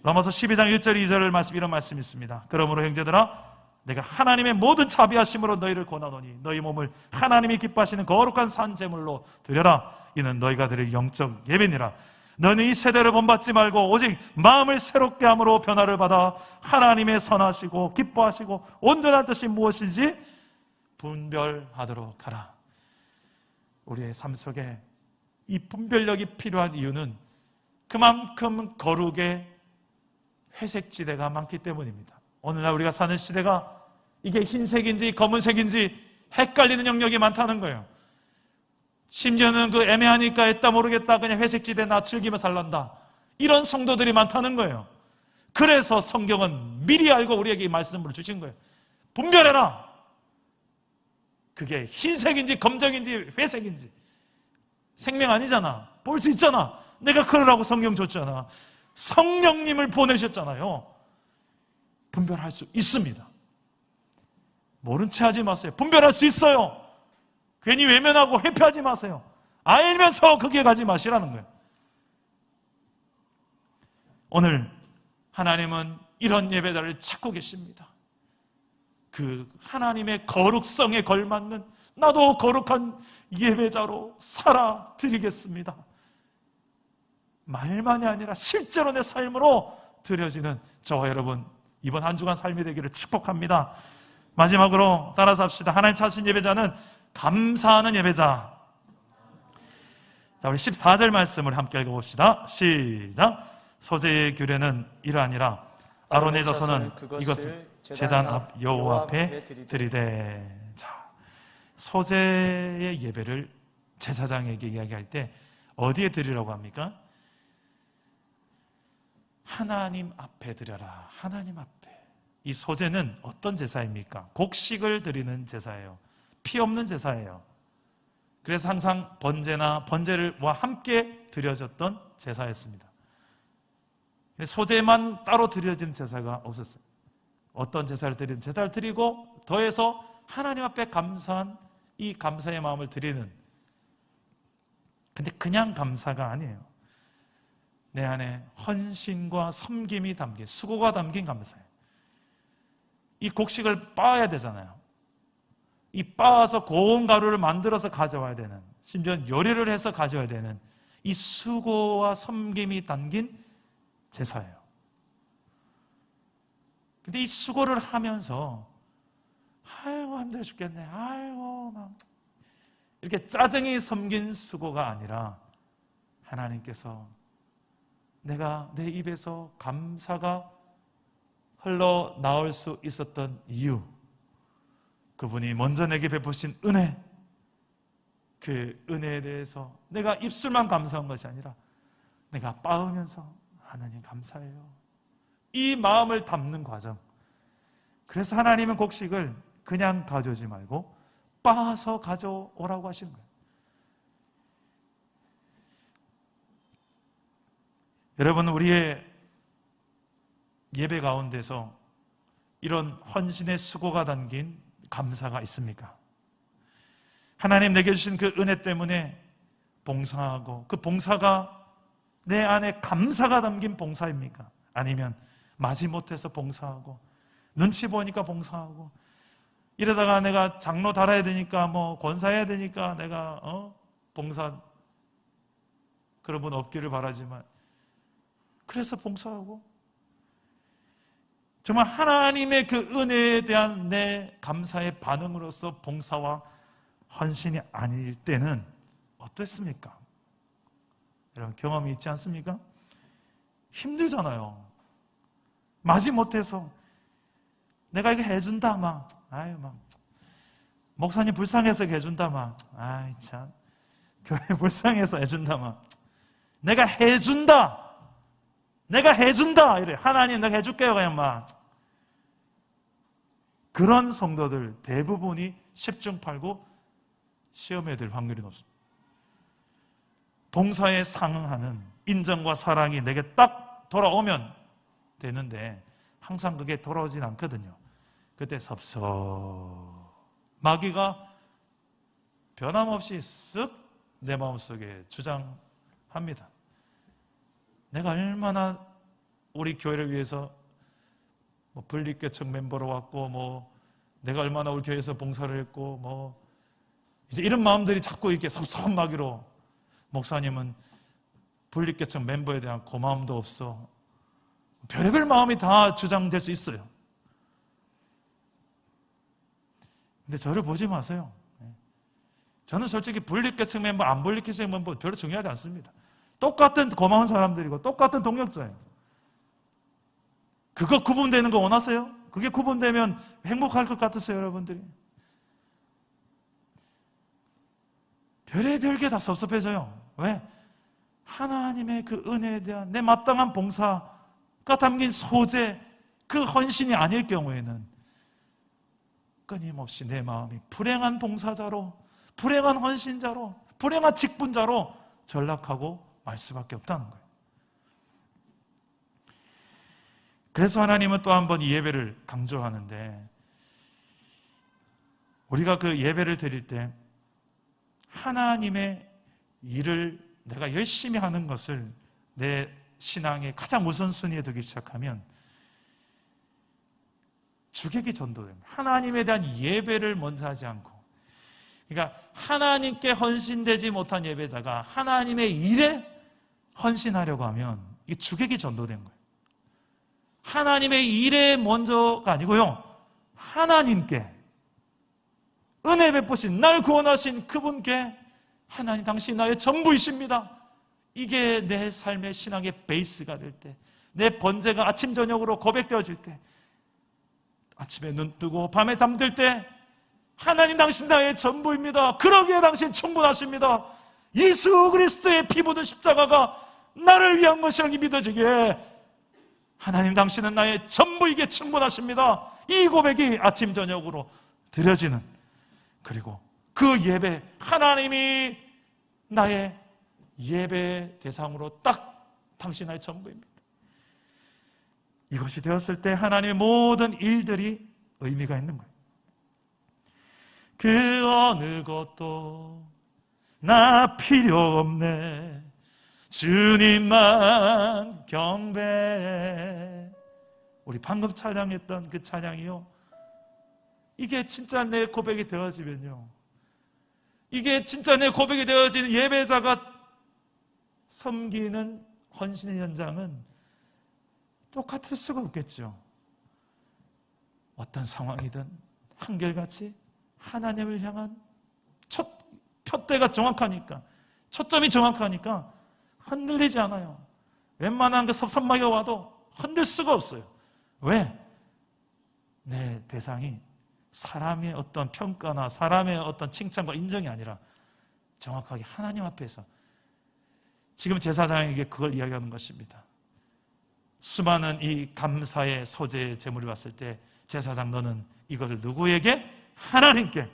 로마서 12장 1절 2절 말씀, 이런 말씀이 있습니다. 그러므로 형제들아, 내가 하나님의 모든 자비하심으로 너희를 권하노니 너희 몸을 하나님이 기뻐하시는 거룩한 산 제물로 드려라. 이는 너희가 드릴 영적 예배니라. 너는 이 세대를 본받지 말고 오직 마음을 새롭게 함으로 변화를 받아 하나님의 선하시고 기뻐하시고 온전한 뜻이 무엇인지 분별하도록 하라. 우리의 삶 속에 이 분별력이 필요한 이유는 그만큼 거룩의 회색지대가 많기 때문입니다. 오늘날 우리가 사는 시대가 이게 흰색인지 검은색인지 헷갈리는 영역이 많다는 거예요. 심지어는 그 애매하니까 했다 모르겠다 그냥 회색지대 나 즐기며 살란다, 이런 성도들이 많다는 거예요. 그래서 성경은 미리 알고 우리에게 이 말씀을 주신 거예요. 분별해라. 그게 흰색인지 검정인지 회색인지. 생명 아니잖아. 볼 수 있잖아. 내가 그러라고 성경 줬잖아. 성령님을 보내셨잖아요. 분별할 수 있습니다. 모른 채 하지 마세요. 분별할 수 있어요. 괜히 외면하고 회피하지 마세요. 알면서 거기에 가지 마시라는 거예요. 오늘 하나님은 이런 예배자를 찾고 계십니다. 그 하나님의 거룩성에 걸맞는 나도 거룩한 예배자로 살아드리겠습니다. 말만이 아니라 실제로 내 삶으로 드려지는 저와 여러분 이번 한 주간 삶이 되기를 축복합니다. 마지막으로 따라서 합시다. 하나님 찾으신 예배자는 감사하는 예배자. 자, 우리 14절 말씀을 함께 읽어봅시다. 시작. 소재의 규례는 이러하니라. 아론의 자손은 이것을 제단 앞 여호와 앞에 드리되. 자, 소재의 예배를 제사장에게 이야기할 때 어디에 드리라고 합니까? 하나님 앞에 드려라. 하나님 앞에. 이 소제는 어떤 제사입니까? 곡식을 드리는 제사예요. 피 없는 제사예요. 그래서 항상 번제와 함께 드려졌던 제사였습니다. 소제만 따로 드려진 제사가 없었어요. 어떤 제사를 드리든 제사를 드리고 더해서 하나님 앞에 감사한 이 감사의 마음을 드리는. 근데 그냥 감사가 아니에요. 내 안에 헌신과 섬김이 담긴, 수고가 담긴 감사예요. 이 곡식을 빻아야 되잖아요. 이 빻아서 고운 가루를 만들어서 가져와야 되는, 심지어 요리를 해서 가져와야 되는 이 수고와 섬김이 담긴 제사예요. 근데 이 수고를 하면서 아이고 힘들어 죽겠네, 아이고 막 이렇게 짜증이 섬긴 수고가 아니라 하나님께서 내가 내 입에서 감사가 흘러나올 수 있었던 이유, 그분이 먼저 내게 베푸신 은혜, 그 은혜에 대해서 내가 입술만 감사한 것이 아니라 내가 빠으면서 하나님 감사해요, 이 마음을 담는 과정. 그래서 하나님은 곡식을 그냥 가져오지 말고 빻아서 가져오라고 하시는 거예요. 여러분, 우리의 예배 가운데서 이런 헌신의 수고가 담긴 감사가 있습니까? 하나님 내게 주신 그 은혜 때문에 봉사하고 그 봉사가 내 안에 감사가 담긴 봉사입니까? 아니면 마지못해서 봉사하고 눈치 보니까 봉사하고 이러다가 내가 장로 달아야 되니까 뭐 권사해야 되니까 내가 봉사 그런 분 없기를 바라지만 그래서 봉사하고 정말 하나님의 그 은혜에 대한 내 감사의 반응으로서 봉사와 헌신이 아닐 때는 어땠습니까? 여러분 경험이 있지 않습니까? 힘들잖아요. 마지못해서 내가 이거 해준다 막 목사님 불쌍해서 해준다 막 참 교회 불쌍해서 해준다 막 내가 해준다 이래. 하나님 내가 해줄게요 그냥 막. 그런 성도들 대부분이 10중 8구 시험에 들 확률이 높습니다. 봉사에 상응하는 인정과 사랑이 내게 딱 돌아오면 되는데 항상 그게 돌아오진 않거든요. 그때 마귀가 변함없이 쓱 내 마음속에 주장합니다. 내가 얼마나 우리 교회를 위해서 분립개척 멤버로 왔고 내가 얼마나 우리 교회에서 봉사를 했고 이제 이런 마음들이 자꾸 이렇게 섭섭하기로 목사님은 분립개척 멤버에 대한 고마움도 없어. 별의별 마음이 다 주장될 수 있어요. 근데 저를 보지 마세요. 저는 솔직히 분립개척 멤버, 안 분립개척 멤버 별로 중요하지 않습니다. 똑같은 고마운 사람들이고 똑같은 동역자예요. 그거 구분되는 거 원하세요? 그게 구분되면 행복할 것 같으세요, 여러분들이? 별의별 게 다 섭섭해져요. 왜? 하나님의 그 은혜에 대한 내 마땅한 봉사가 담긴 소재, 그 헌신이 아닐 경우에는 끊임없이 내 마음이 불행한 봉사자로, 불행한 헌신자로, 불행한 직분자로 전락하고 말 수밖에 없다는 거예요. 그래서 하나님은 또 한 번 이 예배를 강조하는데, 우리가 그 예배를 드릴 때 하나님의 일을 내가 열심히 하는 것을 내 신앙의 가장 우선순위에 두기 시작하면 주객이 전도됩니다. 하나님에 대한 예배를 먼저 하지 않고, 그러니까 하나님께 헌신되지 못한 예배자가 하나님의 일에 헌신하려고 하면 이게 주객이 전도된 거예요. 하나님의 일에 먼저가 아니고요, 하나님께 은혜 베푸신, 날 구원하신 그분께 하나님 당신 나의 전부이십니다, 이게 내 삶의 신앙의 베이스가 될 때, 내 번제가 아침 저녁으로 고백되어질 때, 아침에 눈 뜨고 밤에 잠들 때 하나님 당신 나의 전부입니다, 그러기에 당신 충분하십니다, 예수 그리스도의 피 묻은 십자가가 나를 위한 것이라고 믿어지기에 하나님 당신은 나의 전부이기에 충분하십니다, 이 고백이 아침 저녁으로 드려지는, 그리고 그 예배, 하나님이 나의 예배 대상으로 딱 당신 나의 전부입니다, 이것이 되었을 때 하나님의 모든 일들이 의미가 있는 거예요. 그 어느 것도 나 필요 없네, 주님만 경배해. 우리 방금 찬양했던 그 찬양이요, 이게 진짜 내 고백이 되어지면요, 이게 진짜 내 고백이 되어지는 예배자가 섬기는 헌신의 현장은 똑같을 수가 없겠죠. 어떤 상황이든 한결같이 하나님을 향한 표대가 정확하니까, 초점이 정확하니까 흔들리지 않아요. 웬만한 그 섭섭마귀가 와도 흔들 수가 없어요. 왜? 내 대상이 사람의 어떤 평가나 사람의 어떤 칭찬과 인정이 아니라 정확하게 하나님 앞에서 지금 제사장에게 그걸 이야기하는 것입니다. 수많은 이 감사의 소재의 제물을 봤을 때 제사장 너는 이것을 누구에게? 하나님께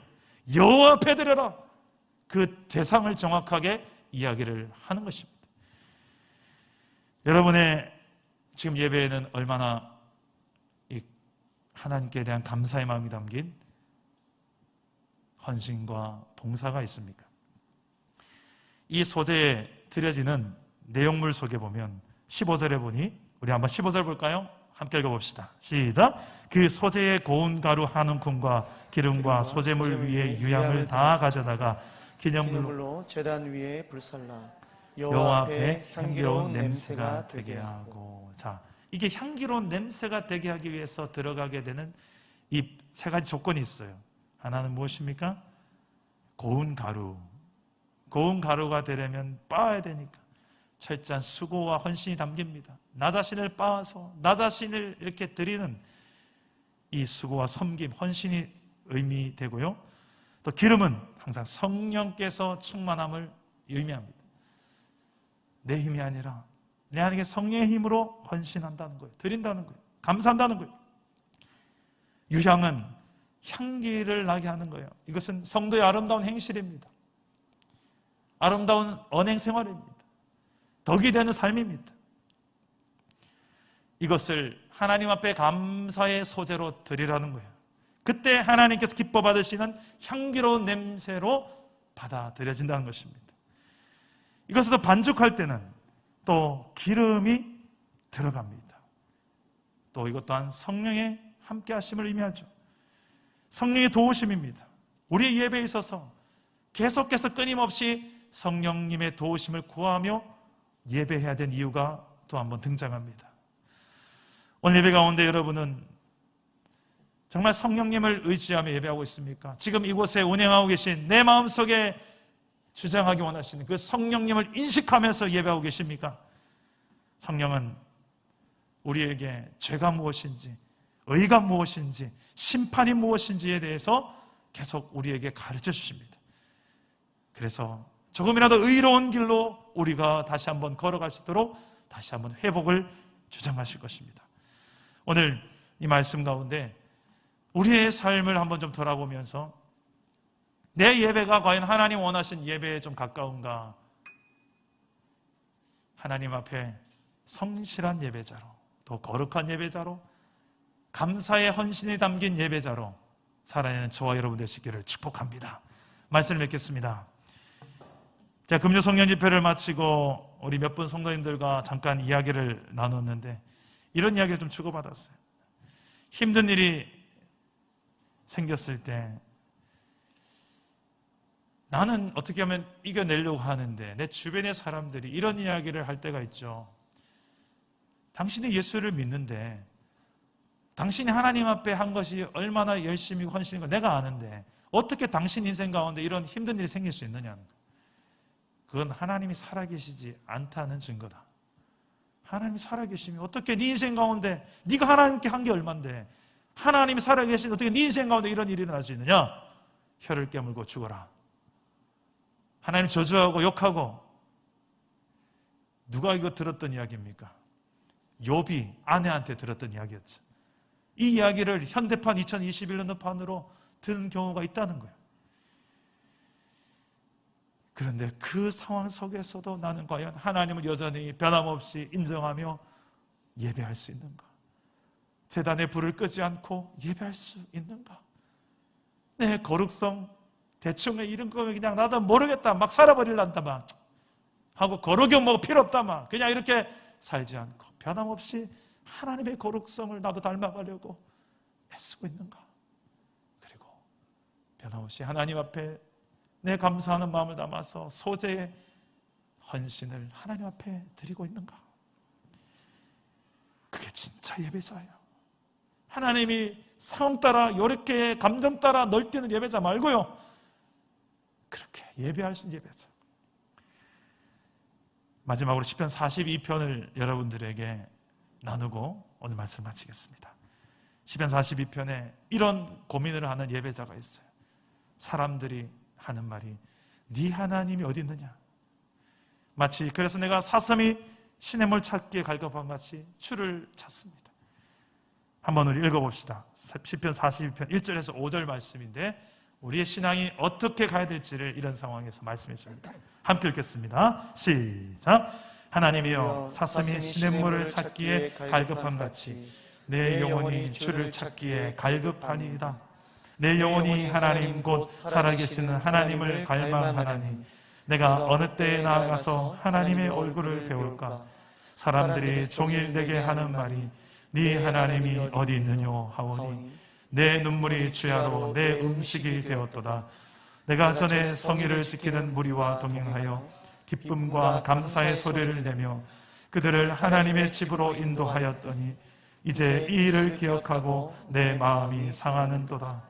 여호와 앞에 드려라. 그 대상을 정확하게 이야기를 하는 것입니다. 여러분의 지금 예배에는 얼마나 이 하나님께 대한 감사의 마음이 담긴 헌신과 봉사가 있습니까? 이 소재에 드려지는 내용물 속에 보면 15절에 보니 우리 한번 15절 볼까요? 함께 읽어봅시다. 시작. 그 소재의 고운 가루 한 움큼과 기름과 소재물 위에 유향을 다 가져다가 기념물로 제단 위에 불살라 여호와 앞에 향기로운 냄새가 되게 하고. 자, 이게 향기로운 냄새가 되게 하기 위해서 들어가게 되는 이 세 가지 조건이 있어요. 하나는 무엇입니까? 고운 가루. 고운 가루가 되려면 빻아야 되니까 철저한 수고와 헌신이 담깁니다. 나 자신을 빻아서 나 자신을 이렇게 드리는 이 수고와 섬김, 헌신이 의미되고요. 또 기름은 항상 성령께서 충만함을 의미합니다. 내 힘이 아니라 내 안에 성령의 힘으로 헌신한다는 거예요. 드린다는 거예요. 감사한다는 거예요. 유향은 향기를 나게 하는 거예요. 이것은 성도의 아름다운 행실입니다. 아름다운 언행 생활입니다. 덕이 되는 삶입니다. 이것을 하나님 앞에 감사의 소재로 드리라는 거예요. 그때 하나님께서 기뻐 받으시는 향기로운 냄새로 받아들여진다는 것입니다. 이것을 더 반죽할 때는 또 기름이 들어갑니다. 또 이것 또한 성령의 함께 하심을 의미하죠. 성령의 도우심입니다. 우리의 예배에 있어서 계속해서 끊임없이 성령님의 도우심을 구하며 예배해야 된 이유가 또 한번 등장합니다. 오늘 예배 가운데 여러분은 정말 성령님을 의지하며 예배하고 있습니까? 지금 이곳에 운행하고 계신 내 마음속에 주장하기 원하시는 그 성령님을 인식하면서 예배하고 계십니까? 성령은 우리에게 죄가 무엇인지, 의가 무엇인지, 심판이 무엇인지에 대해서 계속 우리에게 가르쳐 주십니다. 그래서 조금이라도 의로운 길로 우리가 다시 한번 걸어갈 수 있도록 다시 한번 회복을 주장하실 것입니다. 오늘 이 말씀 가운데 우리의 삶을 한번 좀 돌아보면서 내 예배가 과연 하나님 원하신 예배에 좀 가까운가? 하나님 앞에 성실한 예배자로, 또 거룩한 예배자로, 감사의 헌신이 담긴 예배자로 살아내는 저와 여러분 되시기를 축복합니다. 말씀을 맺겠습니다. 자, 금요 성령 집회를 마치고 우리 몇 분 성도님들과 잠깐 이야기를 나눴는데 이런 이야기를 좀 주고받았어요. 힘든 일이 생겼을 때 나는 어떻게 하면 이겨내려고 하는데 내 주변의 사람들이 이런 이야기를 할 때가 있죠. 당신이 예수를 믿는데 당신이 하나님 앞에 한 것이 얼마나 열심히 헌신인 걸 내가 아는데 어떻게 당신 인생 가운데 이런 힘든 일이 생길 수 있느냐는 거예요. 그건 하나님이 살아계시지 않다는 증거다. 하나님이 살아계시면 어떻게 네 인생 가운데 네가 하나님께 한 게 얼만데 하나님이 살아계시는데 어떻게 네 인생 가운데 이런 일이 일어날 수 있느냐? 혀를 깨물고 죽어라. 하나님 저주하고 욕하고. 누가 이거 들었던 이야기입니까? 욥이 아내한테 들었던 이야기였죠. 이 이야기를 현대판 2021년판으로 듣는 경우가 있다는 거예요. 그런데 그 상황 속에서도 나는 과연 하나님을 여전히 변함없이 인정하며 예배할 수 있는가? 제단의 불을 끄지 않고 예배할 수 있는가? 내 거룩성 대충 이런 거 그냥 나도 모르겠다 막 살아버릴란다 막 하고 거룩이 뭐 필요 없다 막 그냥 이렇게 살지 않고 변함없이 하나님의 거룩성을 나도 닮아가려고 애쓰고 있는가? 그리고 변함없이 하나님 앞에 내 감사하는 마음을 담아서 소재의 헌신을 하나님 앞에 드리고 있는가? 그게 진짜 예배자예요. 하나님이 상황 따라 이렇게 감정 따라 널뛰는 예배자 말고요. 그렇게 예배할 수 있는 예배자. 마지막으로 시편 42편을 여러분들에게 나누고 오늘 말씀 마치겠습니다. 시편 42편에 이런 고민을 하는 예배자가 있어요. 사람들이 하는 말이 네 하나님이 어디 있느냐. 마치 그래서 내가 사슴이 시냇물 찾기에 갈급한 같이 주를 찾습니다. 한번 우리 읽어봅시다. 시편 42편 1절에서 5절 말씀인데 우리의 신앙이 어떻게 가야 될지를 이런 상황에서 말씀해 줍니다. 함께 읽겠습니다. 시작. 하나님이여 사슴이 시냇물을 찾기에 갈급함 같이 내 영혼이 주를 찾기에 갈급하니이다. 내 영혼이 하나님 곧 살아계시는 하나님을 갈망하나니 내가 어느 때에 나아가서 하나님의 얼굴을 배울까. 사람들이 종일 내게 하는 말이 네 하나님이 어디 있느뇨 하오니 내 눈물이 주야로 내 음식이 되었도다. 내가 전에 성의를 지키는 무리와 동행하여 기쁨과 감사의 소리를 내며 그들을 하나님의 집으로 인도하였더니 이제 이 일을 기억하고 내 마음이 상하는도다.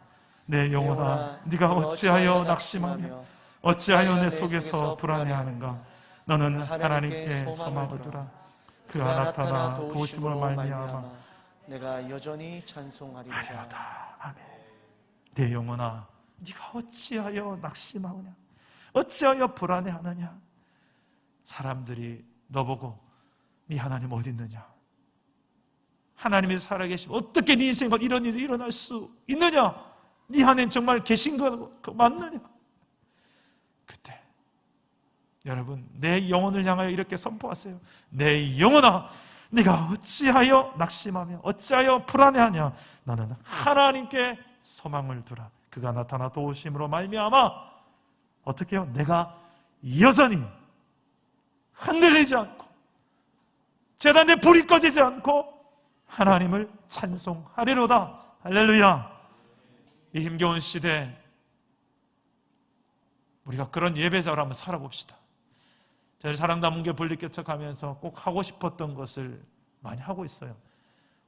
내 영혼아 네가 어찌하여 낙심하며 어찌하여 내 속에서 불안해하는가. 너는 하나님께 소망을 두라. 그가 나타나 도우심으로 말미암아 내가 여전히 찬송하리로다. 아멘. 내 영혼아 네가 어찌하여 낙심하느냐 어찌하여 불안해하느냐. 사람들이 너보고 네 하나님 어디 있느냐, 하나님이 살아계시면 어떻게 네 인생에 이런 일이 일어날 수 있느냐, 네 하나님 정말 계신 거 맞느냐. 그때 여러분 내 영혼을 향하여 이렇게 선포하세요. 내 영혼아 네가 어찌하여 낙심하며 어찌하여 불안해하냐. 너는 하나님께 소망을 두라. 그가 나타나 도우심으로 말미암아 어떻게 해요? 내가 여전히 흔들리지 않고 제단에 불이 꺼지지 않고 하나님을 찬송하리로다. 할렐루야. 이 힘겨운 시대 우리가 그런 예배자로 한번 살아봅시다. 저희 사랑담은교회 분리개척하면서 꼭 하고 싶었던 것을 많이 하고 있어요.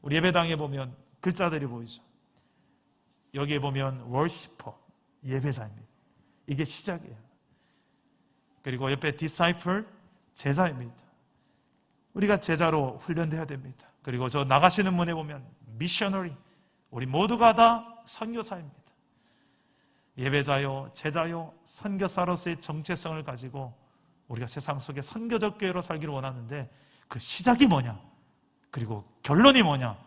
우리 예배당에 보면 글자들이 보이죠. 여기에 보면 워시퍼, 예배자입니다. 이게 시작이에요. 그리고 옆에 disciple, 제자입니다. 우리가 제자로 훈련돼야 됩니다. 그리고 저 나가시는 문에 보면 missionary, 우리 모두가 다 선교사입니다. 예배자요, 제자요, 선교사로서의 정체성을 가지고 우리가 세상 속에 선교적 교회로 살기를 원하는데 그 시작이 뭐냐, 그리고 결론이 뭐냐.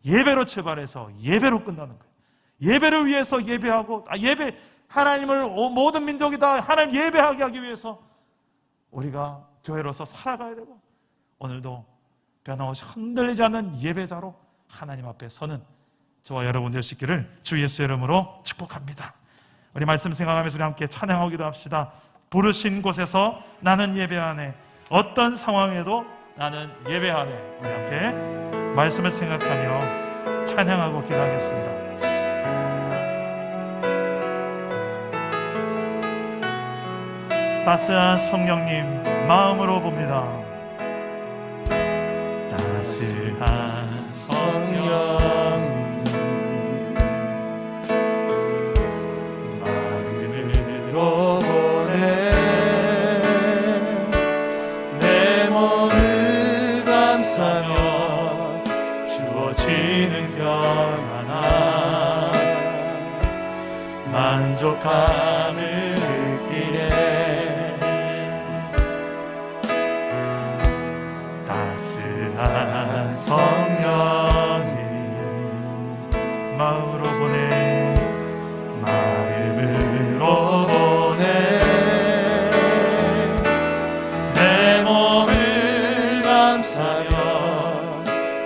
예배로 출발해서 예배로 끝나는 거예요. 예배를 위해서 예배하고, 예배, 하나님을 모든 민족이 다 하나님 예배하게 하기 위해서 우리가 교회로서 살아가야 되고, 오늘도 변함없이 흔들리지 않는 예배자로 하나님 앞에 서는 저와 여러분 되시기를 주 예수의 이름으로 축복합니다. 우리 말씀 생각하면서 우리 함께 찬양하기도 합시다. 부르신 곳에서 나는 예배하네. 어떤 상황에도 나는 예배하네. 우리 함께 말씀을 생각하며 찬양하고 기도하겠습니다. 따스한 성령님 마음으로 봅니다. 따스한 성령님 마음으로 보내 내 몸을 감싸며 주어지는 평안함 만족함을 느끼네. 따스한 성령님 마음으로 보내 마음으로 보내 내 몸을 감싸며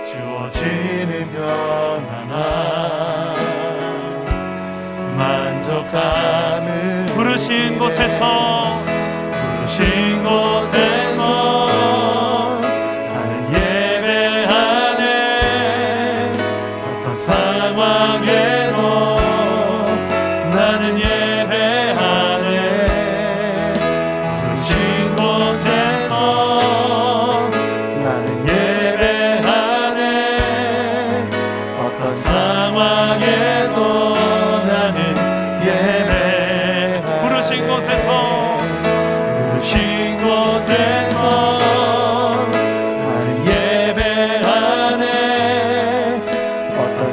주어지는 평안함 만족함을 부르신 곳에서 나는 예배하네. 어떤 상황에도 나는 예배하네. 부르신 곳에서 나는 예배하네. 어떤 상황에도 나는 예배하네. 부르신 곳에서 나는 예배하네. 어떤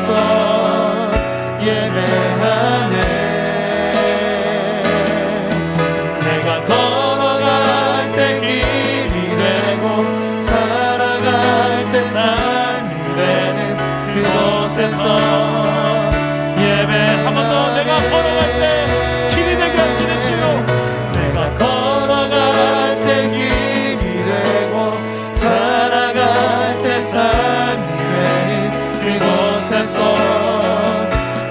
그곳에서 예배하네. 내가 걸어갈 때 길이 되고 살아갈 때 삶이 되는 그곳에서 예배하네. 한 번 더. 내가 걸어갈 때 길이 되게 하시는 주여. 내가 걸어갈 때 길이 되고 살아갈 때 삶이 되는 그곳에서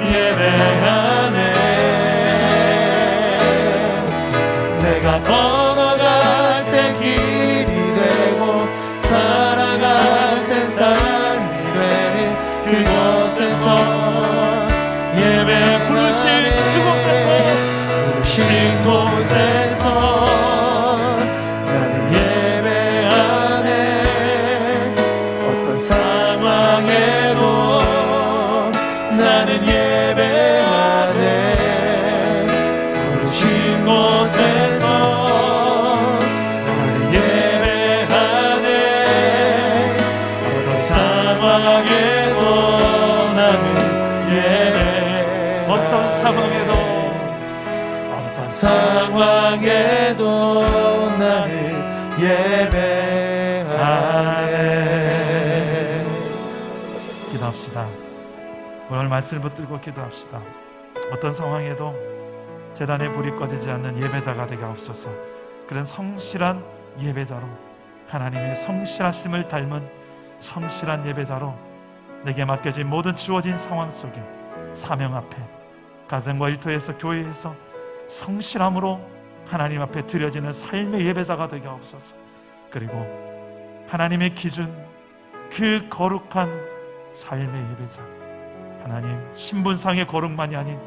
예배하네. 내가 걸어갈 때 길이 되고 살아갈 때 삶이 되는 그곳에서 예배 부르신 그곳에서 부르신 곳에서 나는 예배하네. 어떤 상황에도 나는 예배하네. 부르신 곳에서 나는 예배하네. 어떤 상황에도 나는 예배. 어떤 상황에도 어떤 상황에도 나는 예배하네. 기도합시다. 오늘 말씀을 붙들고 기도합시다. 어떤 상황에도 제단의 불이 꺼지지 않는 예배자가 되게 하옵소서. 그런 성실한 예배자로, 하나님의 성실하심을 닮은 성실한 예배자로 내게 맡겨진 모든 주어진 상황 속에 사명 앞에, 가정과 일터에서, 교회에서 성실함으로 하나님 앞에 드려지는 삶의 예배자가 되게 하옵소서. 그리고 하나님의 기준, 그 거룩한 삶의 예배자, 하나님 신분상의 거룩만이 아닌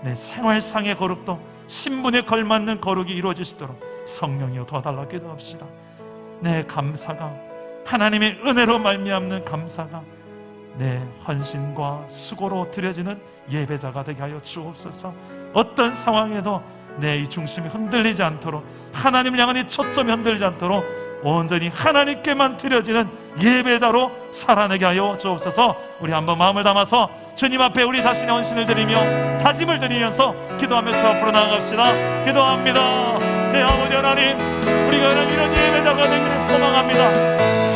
내 생활상의 거룩도 신분에 걸맞는 거룩이 이루어지시도록 성령이여 도와달라 기도합시다. 내 감사가, 하나님의 은혜로 말미암는 감사가 내 헌신과 수고로 드려지는 예배자가 되게 하여 주옵소서. 어떤 상황에도 내 이 중심이 흔들리지 않도록, 하나님을 향한 이 초점이 흔들리지 않도록 온전히 하나님께만 드려지는 예배자로 살아내게 하여 주옵소서. 우리 한번 마음을 담아서 주님 앞에 우리 자신의 헌신을 드리며 다짐을 드리면서 기도하며 주 앞으로 나아갑시다. 기도합니다. 내 아버지 하나님, 우리가 이런 예배자가 되기를 소망합니다.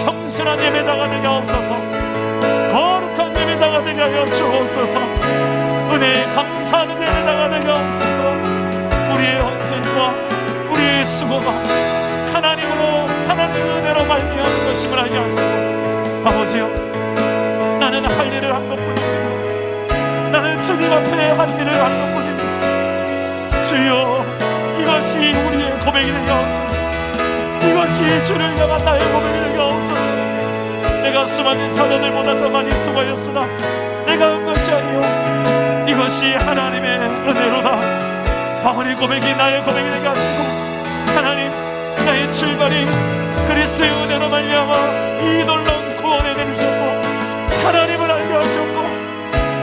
성실한 예배자가 되게 하옵소서. 거룩한 예배자가 되게 하여 주옵소서. 은혜에 감사하는 예배자가 되게 하옵소서. 우리의 헌신과 우리의 수고가 하나님으로, 하나님의 은혜로 말미암은 것임을 알게 하시고, 아버지여, 나는 할 일을 한 것뿐입니다. 나는 주님 앞에 할 일을 한 것뿐입니다. 주여, 이것이 우리의 고백이 되게 하옵소서. 이것이 주를 향한 나의 고백이 되게 하옵소서. 내가 수많은 사도들보다 더 많이 수고하였으나 내가 한 것이 아니요, 이것이 하나님의 은혜로다. 바울의 고백이 나의 고백이 되게 하시고, 하나님, 나의 출발이 그리스도의 은혜로 말미암아 이 놀라운 구원에 내리셨고, 하나님을 알게 하셨고,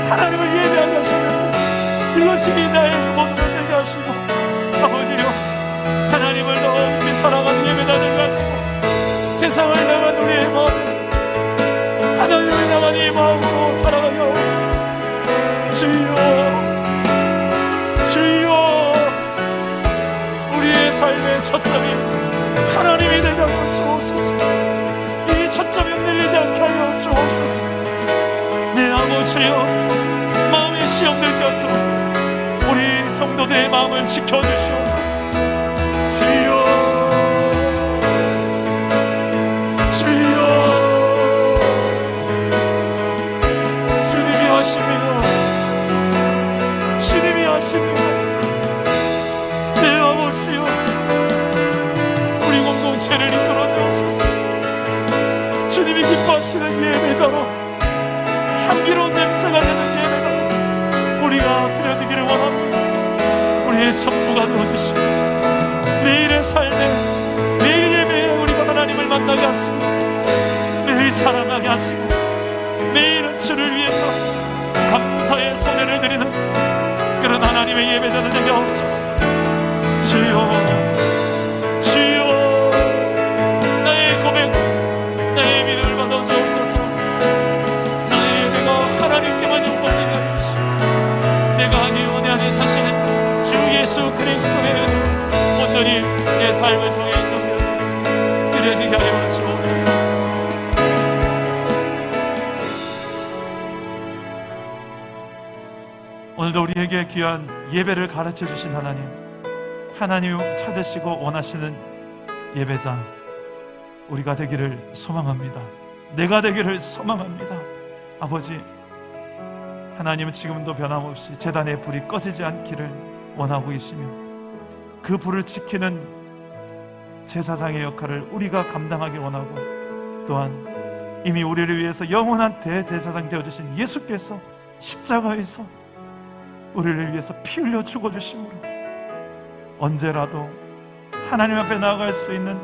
하나님을 예배하게 하셨는데 이것이 나의 모든 것 되게 하시고, 아버지여, 하나님을 더 깊이 사랑하는 예배자 되게 하시고, 세상을 향한 우리의 마음, 하나님을 향한 이 마음으로 살아가게 하옵소서. 주여, 주여, 우리의 삶의 초점이 하나님이 되게 하여 주옵소서. 이 초점이 흔들리지 않게 하여 주옵소서. 내 아버지여, 마음이 시험되지 않도록 우리 성도들의 마음을 지켜주시옵소서. 주여, 주여, 주님이 하십니다. 주님이 하십니다. 내 아버지여, 우리 공동체를 이끌어 주옵소서. 주님이 기뻐하시는 예배자로, 향기로운 냄새가 나는 예배자로 우리가 드려지기를 원합니다. 우리의 전부가 되어주시고, 매일의 삶에, 매일 예배에 우리가 하나님을 만나게 하시고, 매일 사랑하게 하시고, 매일은 주를 위해서 감사의 소재를 드리는 그런 하나님의 예배자들 되게 하옵소서. 주여, 주여, 나의 고백, 나의 믿음을 받아 주옵소서. 나의 예배가 하나님께만 영광 되게 하여 주옵소서. 오늘도 우리에게 귀한 예배를 가르쳐 주신 하나님, 하나님 찾으시고 원하시는 예배자 우리가 되기를 소망합니다. 내가 되기를 소망합니다. 아버지, 하나님은 지금도 변함없이 제단의 불이 꺼지지 않기를 원하고 계시며 그 불을 지키는 제사장의 역할을 우리가 감당하기 원하고, 또한 이미 우리를 위해서 영원한 대제사장 되어주신 예수께서 십자가에서 우리를 위해서 피 흘려 죽어주심으로 언제라도 하나님 앞에 나아갈 수 있는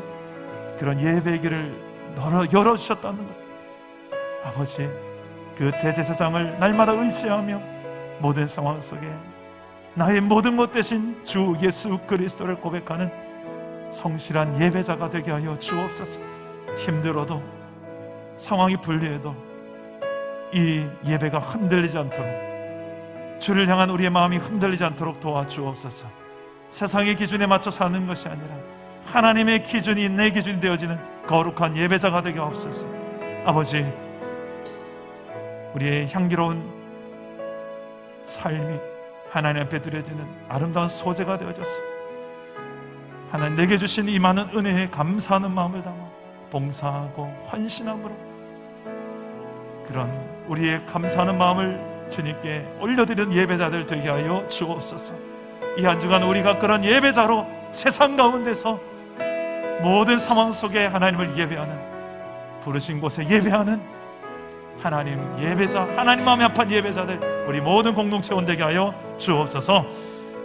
그런 예배의 길을 열어주셨다는 것, 아버지, 그 대제사장을 날마다 의지하며 모든 상황 속에 나의 모든 것 대신 주 예수 그리스도를 고백하는 성실한 예배자가 되게 하여 주옵소서. 힘들어도, 상황이 불리해도 이 예배가 흔들리지 않도록, 주를 향한 우리의 마음이 흔들리지 않도록 도와주옵소서. 세상의 기준에 맞춰 사는 것이 아니라 하나님의 기준이 내 기준이 되어지는 거룩한 예배자가 되게 하옵소서. 아버지, 우리의 향기로운 삶이 하나님 앞에 드려지는 아름다운 소재가 되어졌어. 하나님, 내게 주신 이 많은 은혜에 감사하는 마음을 담아 봉사하고 헌신함으로 그런 우리의 감사하는 마음을 주님께 올려드리는 예배자들 되게 하여 주옵소서. 이 한 주간 우리가 그런 예배자로 세상 가운데서 모든 상황 속에 하나님을 예배하는, 부르신 곳에 예배하는 하나님 예배자, 하나님 마음에 합한 예배자들 우리 모든 공동체원 되게 하여 주옵소서.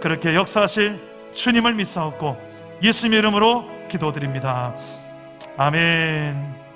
그렇게 역사하실 주님을 믿사옵고 예수님의 이름으로 기도드립니다. 아멘.